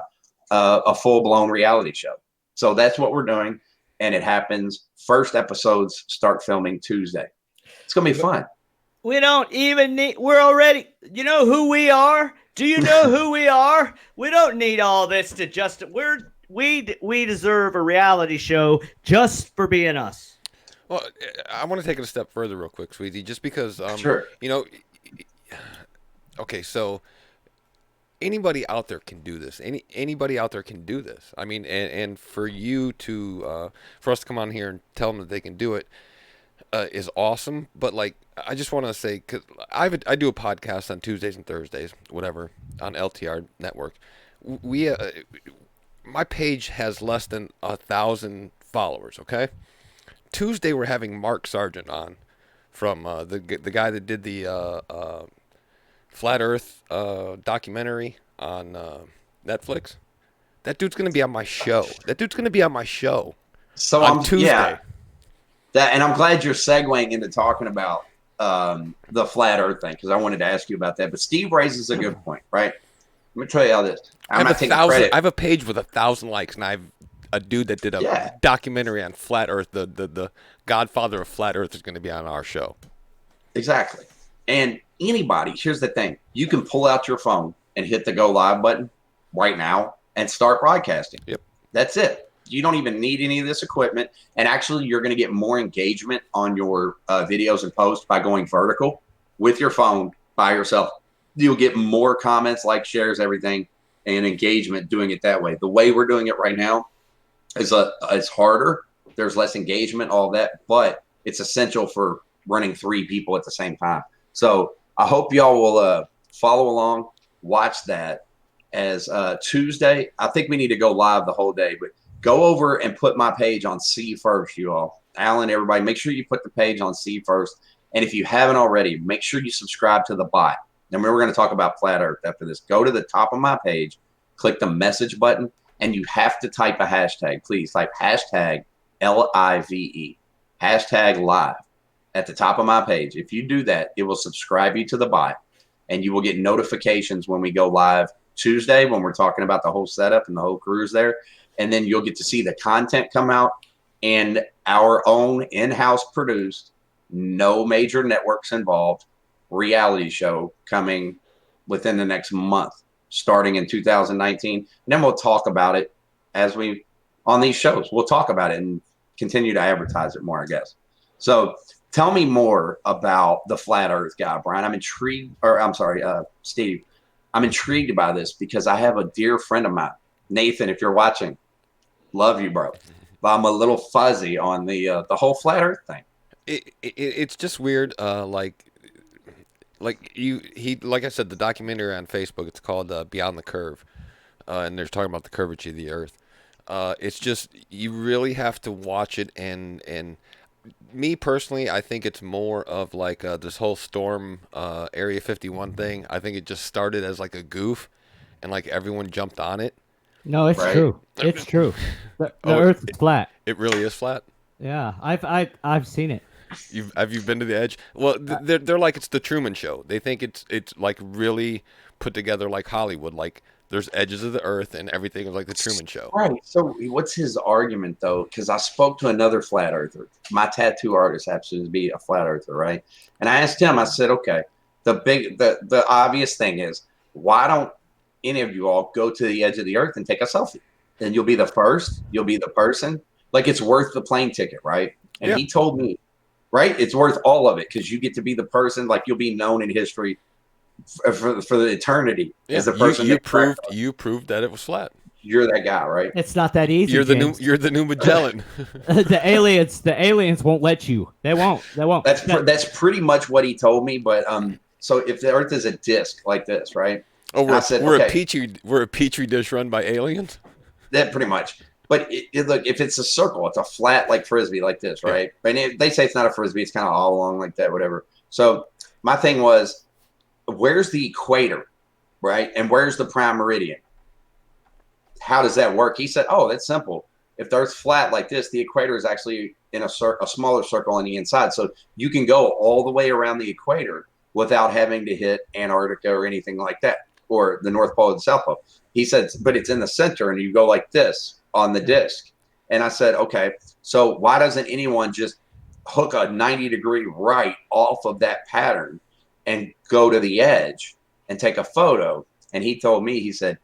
a full-blown reality show. So that's what we're doing, and it happens. First episodes start filming Tuesday. It's going to be fun. We don't even need, we're already, you know who we are? Do you know who we are? We don't need all this to we deserve a reality show just for being us. Well, I want to take it a step further real quick, Sweetie, just because, Sure. you know, okay, so anybody out there can do this. Anybody out there can do this. I mean, and for you to, for us to come on here and tell them that they can do it is awesome. But like, I just want to say, cause I do a podcast on Tuesdays and Thursdays, whatever, on LTR Network. My page has less than 1,000 followers. Okay. Tuesday we're having Mark Sargent on from the guy that did the Flat Earth documentary on Netflix. That dude's gonna be on my show. So on Tuesday. Yeah, and I'm glad you're segueing into talking about the Flat Earth thing, because I wanted to ask you about that. But Steve raises a good point, right? Let me tell you how this. I have a page with 1,000 likes, and I have a dude that did a documentary on Flat Earth. The Godfather of Flat Earth is going to be on our show. Exactly. And anybody, here's the thing: you can pull out your phone and hit the go live button right now and start broadcasting. Yep. That's it. You don't even need any of this equipment. And actually, you're going to get more engagement on your videos and posts by going vertical with your phone by yourself. You'll get more comments, likes, shares, everything, and engagement doing it that way. The way we're doing it right now is it's harder. There's less engagement, all that, but it's essential for running 3 people at the same time. So I hope y'all will follow along, watch that. As Tuesday, I think we need to go live the whole day, but go over and put my page on C first, you all. Alan, everybody, make sure you put the page on C first. And if you haven't already, make sure you subscribe to the bot. Then we're going to talk about Flat Earth after this. Go to the top of my page, click the message button, and you have to type a hashtag. Please type hashtag LIVE, hashtag live at the top of my page. If you do that, it will subscribe you to the bot, and you will get notifications when we go live Tuesday when we're talking about the whole setup and the whole crew's there. And then you'll get to see the content come out and our own in-house produced, no major networks involved, reality show coming within the next month, starting in 2019. And then we'll talk about it as we on these shows. We'll talk about it and continue to advertise it more, I guess. So tell me more about the Flat Earth guy, Brian. I'm intrigued, or I'm sorry, Steve. I'm intrigued by this because I have a dear friend of mine, Nathan, if you're watching, love you, bro. But I'm a little fuzzy on the whole Flat Earth thing. It's just weird, like I said, the documentary on Facebook, it's called Beyond the Curve, and they're talking about the curvature of the Earth. It's just you really have to watch it, and me personally, I think it's more of like this whole storm Area 51 thing. I think it just started as like a goof, and like everyone jumped on it. No, it's Right. true. It's true. The Oh, Earth is flat. It really is flat. Yeah, I've seen it. Have you been to the edge? Well, they're like it's the Truman Show. They think it's like really put together like Hollywood. Like there's edges of the earth and everything is like the Truman Show. Right. So what's his argument though? Because I spoke to another flat earther. My tattoo artist happens to be a flat earther, right? And I asked him. I said, okay, the obvious thing is, why don't any of you all go to the edge of the earth and take a selfie? Then you'll be the first. You'll be the person. Like it's worth the plane ticket, right? And Yeah. he told me, right, it's worth all of it because you get to be the person. Like you'll be known in history for the eternity as the person. You proved that it was flat. You're that guy, right? It's not that easy. You're the James. new Magellan. the aliens won't let you. They won't. That's pretty much what he told me. But so if the Earth is a disc like this, right? Oh, I said, we're okay. a petri dish run by aliens. That pretty much. But look, if it's a circle, it's a flat like frisbee like this, right? And they say it's not a frisbee; it's kind of all along like that, whatever. So my thing was, where's the equator, right? And where's the prime meridian? How does that work? He said, oh, that's simple. If the Earth's flat like this, the equator is actually in a smaller circle on the inside. So you can go all the way around the equator without having to hit Antarctica or anything like that, or the North Pole and South Pole. He said, but it's in the center and you go like this on the disc. And I said, okay, so why doesn't anyone just hook a 90-degree right off of that pattern and go to the edge and take a photo? And he told me, he said,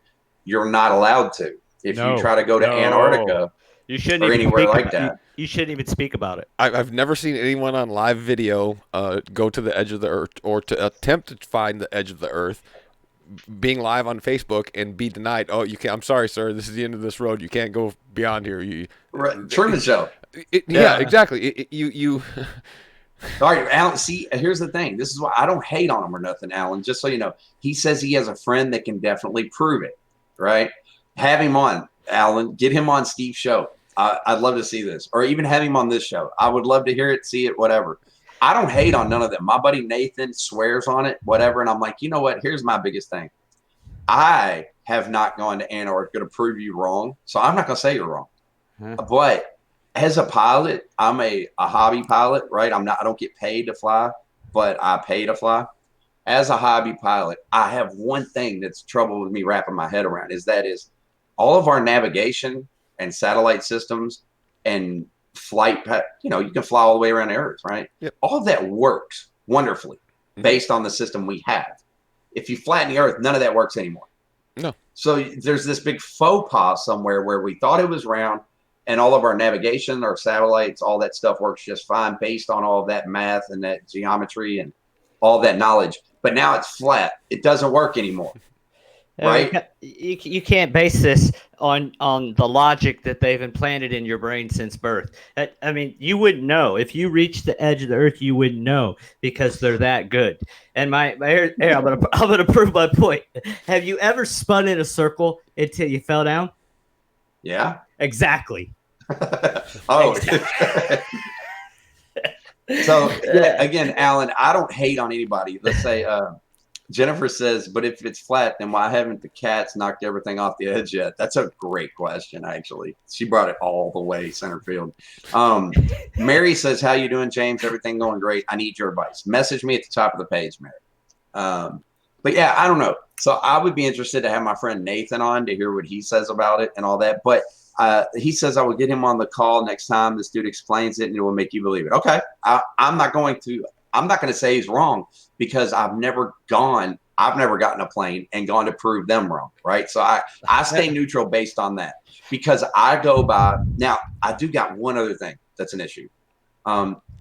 you're not allowed to. If you try to go to Antarctica You shouldn't or even anywhere speak like about, that. You shouldn't even speak about it. I've never seen anyone on live video go to the edge of the earth or to attempt to find the edge of the earth, being live on Facebook and be denied. Oh, you can't. I'm sorry, sir. This is the end of this road. You can't go beyond here. Truman Show. Yeah, exactly. You. All right, Alan, see, here's the thing. This is why I don't hate on him or nothing, Alan. Just so you know, he says he has a friend that can definitely prove it, right? Have him on, Alan. Get him on Steve's show. I'd love to see this. Or even have him on this show. I would love to hear it, see it, whatever. I don't hate on none of them. My buddy Nathan swears on it, whatever. And I'm like, you know what? Here's my biggest thing. I have not gone to Antarctica to prove you wrong. So I'm not going to say you're wrong. But as a pilot, I'm a hobby pilot, right? I don't get paid to fly, but I pay to fly. As a hobby pilot, I have one thing that's trouble with me wrapping my head around is all of our navigation and satellite systems and flight, you can fly all the way around the Earth, right? Yep. All of that works wonderfully based on the system we have. If you flatten the Earth, none of that works anymore. No. So there's this big faux pas somewhere where we thought it was round and all of our navigation, our satellites, all that stuff works just fine based on all of that math and that geometry and all that knowledge. But now it's flat. It doesn't work anymore. Right? You can't base this on the logic that they've implanted in your brain since birth. I mean, you wouldn't know if you reached the edge of the earth. You wouldn't know because they're that good. And here, I'm gonna prove my point. Have you ever spun in a circle until you fell down? Yeah. Exactly. Oh. So yeah, again, Alan, I don't hate on anybody. Let's say Jennifer says, but if it's flat, then why haven't the cats knocked everything off the edge yet? That's a great question, actually. She brought it all the way center field. Mary says, how you doing, James? Everything going great. I need your advice. Message me at the top of the page, Mary. But yeah, I don't know. So I would be interested to have my friend Nathan on to hear what he says about it and all that. But he says I will get him on the call next time this dude explains it and it will make you believe it. Okay. I'm not going to say he's wrong because I've never gotten a plane and gone to prove them wrong. Right. So I stay neutral based on that because I go by now. I do got one other thing that's an issue.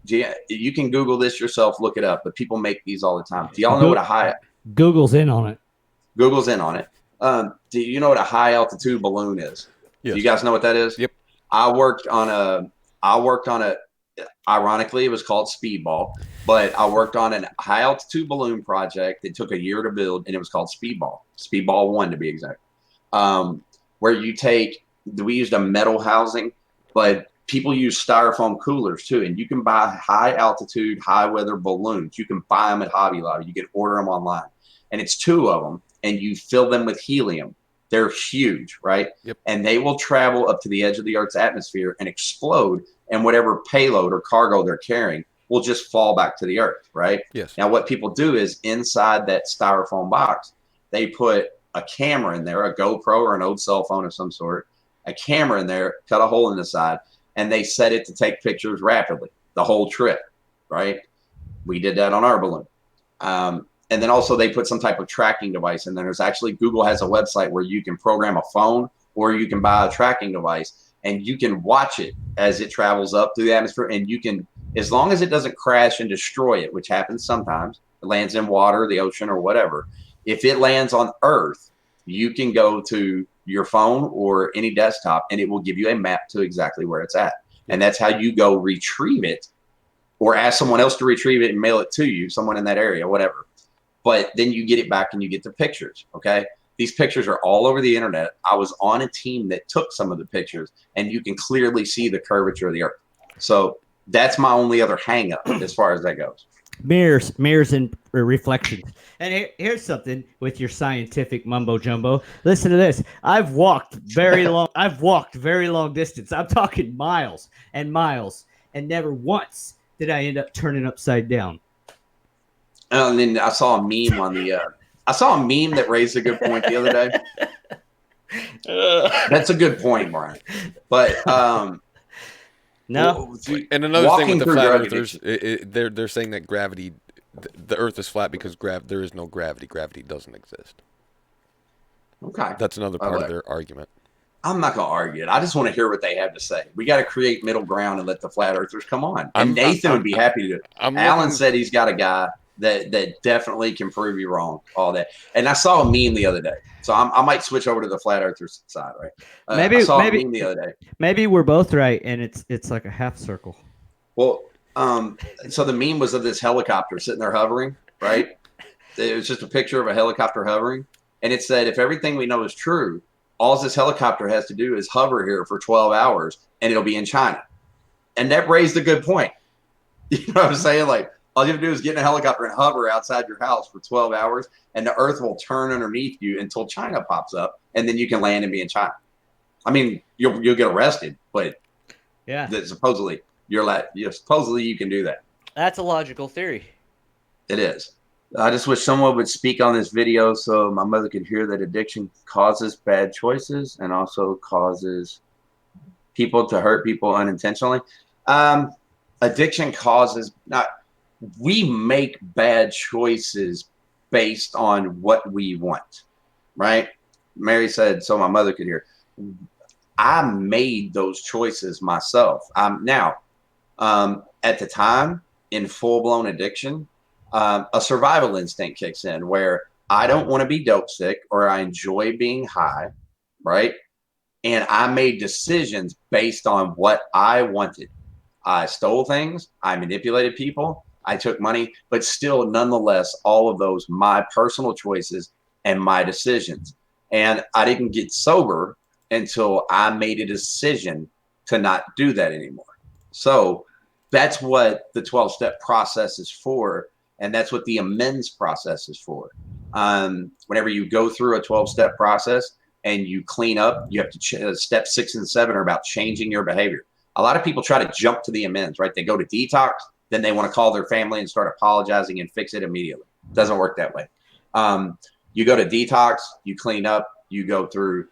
You can Google this yourself, look it up, but people make these all the time. Do y'all know what a high Google's in on it? Google's in on it. Do you know what a high altitude balloon is? Yes. Do you guys know what that is? Yep. I worked on a ironically, it was called Speedball, but I worked on a high altitude balloon project that took a year to build, and it was called Speedball 1 to be exact. Where you take we used a metal housing, but people use styrofoam coolers too. And you can buy high altitude, high weather balloons. You can buy them at Hobby Lobby. You can order them online. And it's 2 of them, and you fill them with helium. They're huge, right? Yep. And they will travel up to the edge of the Earth's atmosphere and explode, and whatever payload or cargo they're carrying will just fall back to the Earth, right? Yes. Now, what people do is inside that styrofoam box, they put a camera in there, a GoPro or an old cell phone of some sort, a camera in there, cut a hole in the side, and they set it to take pictures rapidly the whole trip, right? We did that on our balloon. And then also they put some type of tracking device in there. There's actually, Google has a website where you can program a phone or you can buy a tracking device, and you can watch it as it travels up through the atmosphere. And you can, as long as it doesn't crash and destroy it, which happens sometimes, it lands in water, the ocean, or whatever. If it lands on Earth, you can go to your phone or any desktop, and it will give you a map to exactly where it's at. And that's how you go retrieve it, or ask someone else to retrieve it and mail it to you, someone in that area, whatever. But then you get it back and you get the pictures, okay? These pictures are all over the internet. I was on a team that took some of the pictures, and you can clearly see the curvature of the Earth. So that's my only other hang up as far as that goes. Mirrors and reflections. And here's something with your scientific mumbo jumbo. Listen to this. I've walked very long distance. I'm talking miles and miles, and never once did I end up turning upside down. And then I saw a meme on the I saw a meme that raised a good point the other day. That's a good point, Brian. But No. And another thing with the through flat drug earthers, they're saying that gravity, the Earth is flat because there is no gravity. Gravity doesn't exist. Okay. That's another part of their argument. I'm not going to argue it. I just want to hear what they have to say. We got to create middle ground and let the flat earthers come on. And Nathan would be happy to do it. Alan said he's got a guy that definitely can prove you wrong, all that. And I saw a meme the other day. So I might switch over to the flat earthers side, right? I saw a meme the other day. Maybe we're both right, and it's like a half circle. Well, so the meme was of this helicopter sitting there hovering, right? It was just a picture of a helicopter hovering. And it said, if everything we know is true, all this helicopter has to do is hover here for 12 hours and it'll be in China. And that raised a good point. You know what I'm saying? Like, all you have to do is get in a helicopter and hover outside your house for 12 hours, and the Earth will turn underneath you until China pops up, and then you can land and be in China. I mean, you'll get arrested, but yeah, supposedly supposedly you can do that. That's a logical theory. It is. I just wish someone would speak on this video so my mother could hear that addiction causes bad choices and also causes people to hurt people unintentionally. Addiction causes we make bad choices based on what we want, right? Mary said, so my mother could hear. I made those choices myself. Now, at the time, in full-blown addiction, a survival instinct kicks in where I don't want to be dope sick, or I enjoy being high, right? And I made decisions based on what I wanted. I stole things. I manipulated people. I took money, but still, nonetheless, all of those, my personal choices and my decisions. And I didn't get sober until I made a decision to not do that anymore. So that's what the 12-step process is for. And that's what the amends process is for. Whenever you go through a 12-step process and you clean up, you have to step 6 and 7 are about changing your behavior. A lot of people try to jump to the amends, right? They go to detox, then they want to call their family and start apologizing and fix it immediately. Doesn't work that way. You go to detox, you clean up, you go through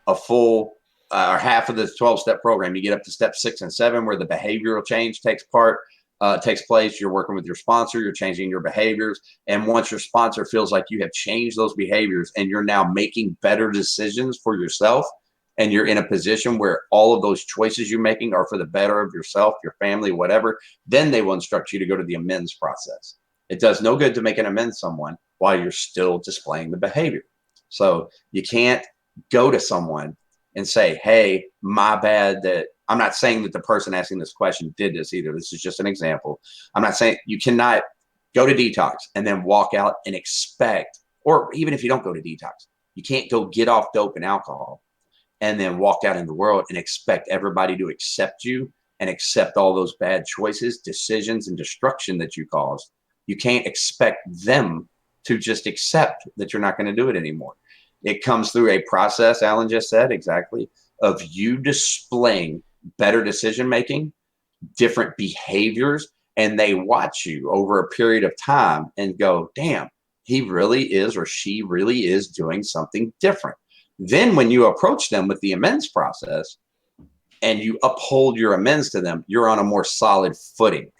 a full or half of the 12-step program. You get up to step 6 and 7 where the behavioral change takes place. You're working with your sponsor, you're changing your behaviors. And once your sponsor feels like you have changed those behaviors and you're now making better decisions for yourself, and you're in a position where all of those choices you're making are for the better of yourself, your family, whatever, then they will instruct you to go to the amends process. It does no good to make an amends someone while you're still displaying the behavior. So you can't go to someone and say, hey, my bad that I'm not saying that the person asking this question did this either. This is just an example. I'm not saying you cannot go to detox and then walk out and expect, or even if you don't go to detox, you can't go get off dope and alcohol and then walk out in the world and expect everybody to accept you and accept all those bad choices, decisions, and destruction that you caused. You can't expect them to just accept that you're not going to do it anymore. It comes through a process, Alan just said, exactly, of you displaying better decision making, different behaviors, and they watch you over a period of time and go, damn, he really is or she really is doing something different. Then when you approach them with the amends process and you uphold your amends to them, you're on a more solid footing.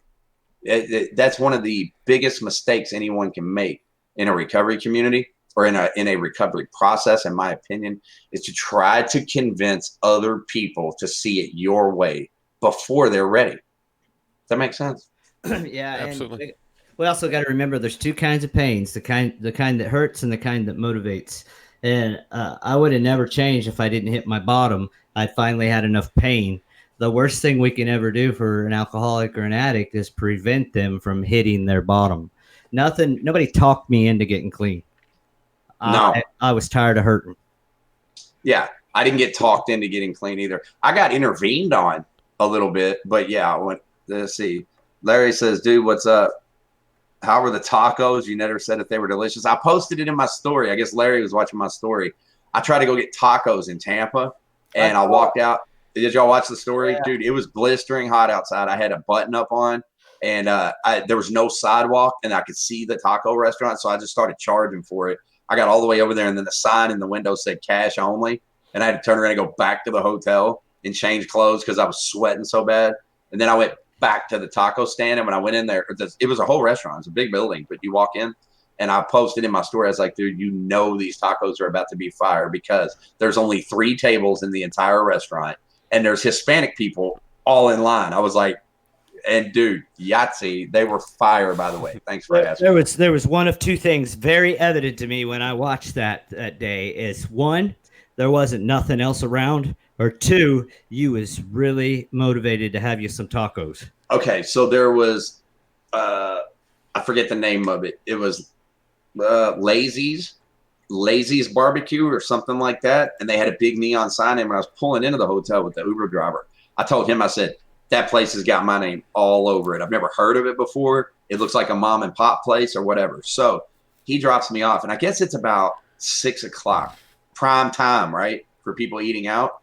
That's one of the biggest mistakes anyone can make in a recovery community or in a recovery process, in my opinion, is to try to convince other people to see it your way before they're ready. Does that make sense? Yeah, Absolutely. And we also got to remember there's two kinds of pains: the kind that hurts and the kind that motivates. And I would have never changed if I didn't hit my bottom. I finally had enough pain. The worst thing we can ever do for an alcoholic or an addict is prevent them from hitting their bottom. Nobody talked me into getting clean. No. I was tired of hurting. Yeah, I didn't get talked into getting clean either. I got intervened on a little bit, but yeah, let's see. Larry says, dude, what's up? How were the tacos? You never said if they were delicious. I posted it in my story. I guess Larry was watching my story. I tried to go get tacos in Tampa, and I walked out. Did y'all watch the story? Yeah. Dude, it was blistering hot outside. I had a button up on, and there was no sidewalk, and I could see the taco restaurant, so I just started charging for it. I got all the way over there, and then the sign in the window said cash only, and I had to turn around and go back to the hotel and change clothes because I was sweating so bad. And then I went back to the taco stand, and when I went in there, it was a whole restaurant. It's a big building, but you walk in, and I posted in my story, I was like, dude, these tacos are about to be fire because there's only 3 tables in the entire restaurant, and there's Hispanic people all in line. I was like, and dude, Yahtzee, they were fire, by the way. Thanks for asking. There was one of two things very evident to me when I watched that day is one, there wasn't nothing else around, or two, you was really motivated to have you some tacos. Okay, so there was, I forget the name of it. It was Lazy's Barbecue or something like that, and they had a big neon sign. And when I was pulling into the hotel with the Uber driver, I told him, I said, that place has got my name all over it. I've never heard of it before. It looks like a mom and pop place or whatever. So he drops me off, and I guess it's about 6 o'clock, prime time, right, for people eating out.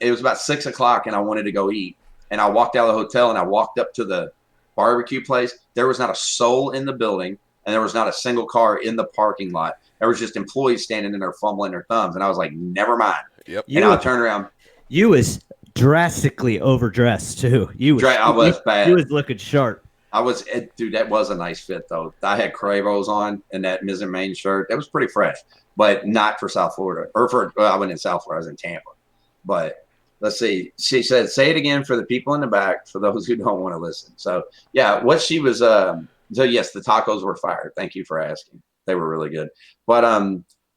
It was about 6 o'clock, and I wanted to go eat. And I walked out of the hotel, and I walked up to the barbecue place. There was not a soul in the building, and there was not a single car in the parking lot. There was just employees standing in there fumbling their thumbs. And I was like, never mind. Yep. And I turned around. You was drastically overdressed too. I was bad. You was looking sharp. Dude, that was a nice fit though. I had Crevos on and that Ms. and Main shirt. That was pretty fresh, but not for South Florida I wasn't in South Florida. I was in Tampa. But let's see. She said, say it again for the people in the back, for those who don't want to listen. So yeah, what she was, so yes, the tacos were fire. Thank you for asking. They were really good. But,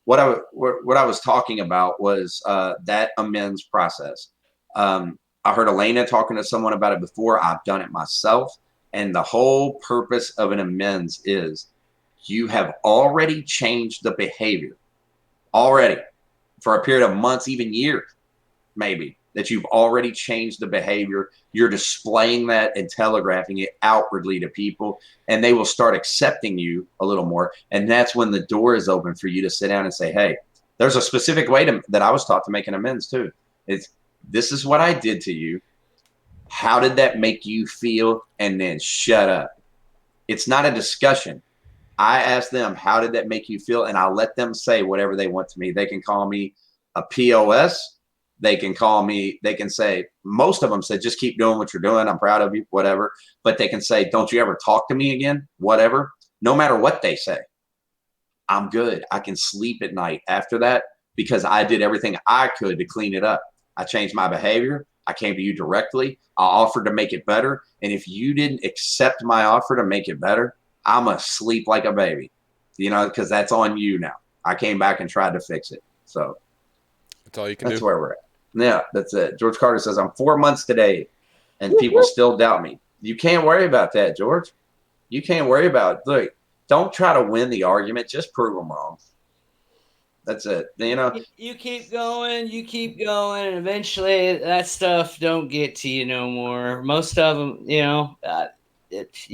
what I was talking about was, that amends process. I heard Elena talking to someone about it before. I've done it myself. And the whole purpose of an amends is you have already changed the behavior already for a period of months, even years, maybe, that you've already changed the behavior. You're displaying that and telegraphing it outwardly to people, and they will start accepting you a little more. And that's when the door is open for you to sit down and say, hey, there's a specific way that I was taught to make an amends too. This is what I did to you. How did that make you feel? And then shut up. It's not a discussion. I ask them, how did that make you feel? And I'll let them say whatever they want to me. They can call me a POS. They can say, most of them said, just keep doing what you're doing. I'm proud of you, whatever. But they can say, don't you ever talk to me again, whatever. No matter what they say, I'm good. I can sleep at night after that because I did everything I could to clean it up. I changed my behavior. I came to you directly. I offered to make it better. And if you didn't accept my offer to make it better, I'm going to sleep like a baby, because that's on you now. I came back and tried to fix it. So that's all you can do. That's where we're at. Yeah, that's it. George Carter says, I'm 4 months today, and people still doubt me. You can't worry about that, George. You can't worry about it. Look, don't try to win the argument. Just prove them wrong. That's it. You know, You keep going, and eventually that stuff don't get to you no more. Most of them, you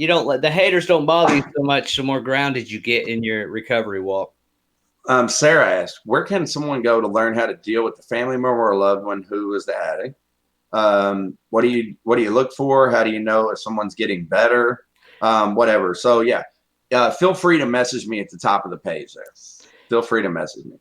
don't let the haters don't bother you so much. The more grounded you get in your recovery walk. Sarah asked, where can someone go to learn how to deal with the family member or loved one who is the addict? What do you look for? How do you know if someone's getting better? Whatever. So yeah, feel free to message me at the top of the page there. Feel free to message me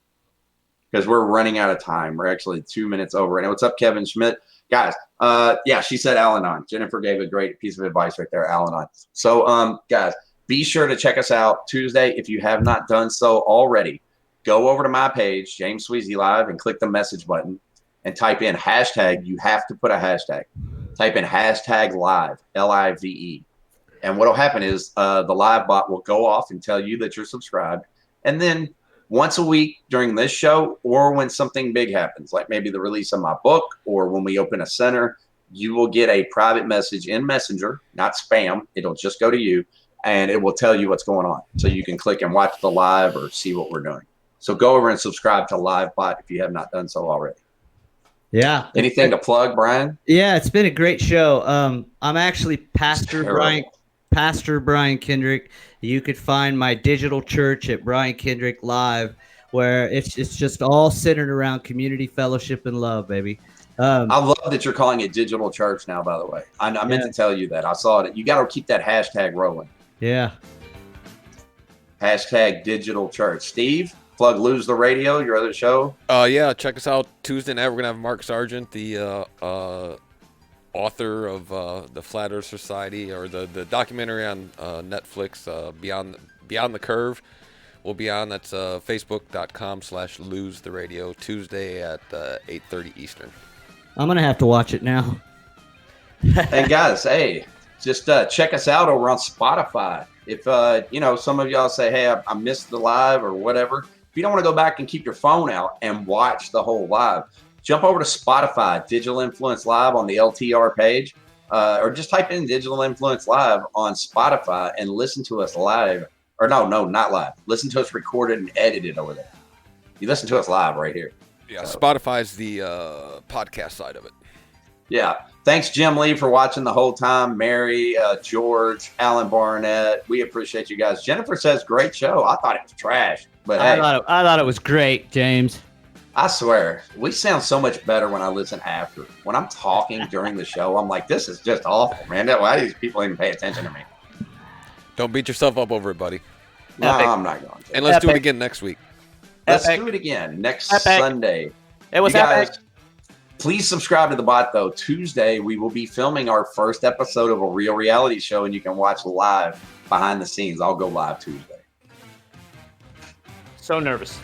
because we're running out of time. We're actually 2 minutes over. And what's up, Kevin Schmidt? Guys, yeah, she said Al-Anon. Jennifer gave a great piece of advice right there, Al-Anon. So, guys, be sure to check us out Tuesday. If you have not done so already, go over to my page, James Sweezy Live, and click the message button and type in hashtag. You have to put a hashtag. Type in hashtag live, Live. And what will happen is the live bot will go off and tell you that you're subscribed. And then once a week during this show, or when something big happens, like maybe the release of my book or when we open a center, you will get a private message in Messenger, not spam. It'll just go to you, and it will tell you what's going on. So you can click and watch the live or see what we're doing. So go over and subscribe to LiveBot if you have not done so already. Yeah. Anything to plug, Brian? Yeah, it's been a great show. I'm actually Pastor Brian Kendrick. You could find my digital church at Brian Kendrick Live, where it's just all centered around community, fellowship, and love, baby. I love that you're calling it digital church now, by the way. I meant to tell you that. I saw it. You got to keep that hashtag rolling. Yeah. Hashtag digital church. Steve, plug Lose the Radio, your other show. Yeah, check us out Tuesday night. We're gonna have Mark Sargent, the author of the Flat Earth Society, or the documentary on Netflix, Beyond the Curve. Will be on. That's facebook.com/lose the radio, Tuesday at 8:30 Eastern. I'm gonna have to watch it now. And guys, hey, just check us out over on Spotify. If some of y'all say, hey, I missed the live or whatever, if you don't want to go back and keep your phone out and watch the whole live, jump over to Spotify, Digital Influence Live on the LTR page, or just type in Digital Influence Live on Spotify and listen to us live. Or no, not live. Listen to us recorded and edited over there. You listen to us live right here. Yeah, so Spotify's the podcast side of it. Yeah. Thanks, Jim Lee, for watching the whole time. Mary, George, Alan Barnett. We appreciate you guys. Jennifer says, great show. I thought it was trash. But I hey, thought it was great, James. I swear, we sound so much better when I listen after. When I'm talking during the show, I'm like, this is just awful, man. Why do these people even pay attention to me? Don't beat yourself up over it, buddy. No, I'm not going to. And let's do it again next week. Let's do it again next Sunday. It was you guys, epic. Please subscribe to the bot, though. Tuesday, we will be filming our first episode of a real reality show, and you can watch live behind the scenes. I'll go live Tuesday. So nervous.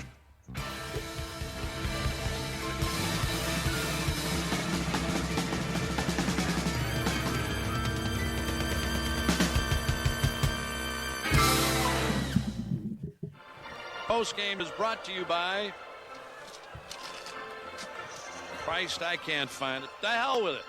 Postgame is brought to you by Christ, I can't find it. The hell with it.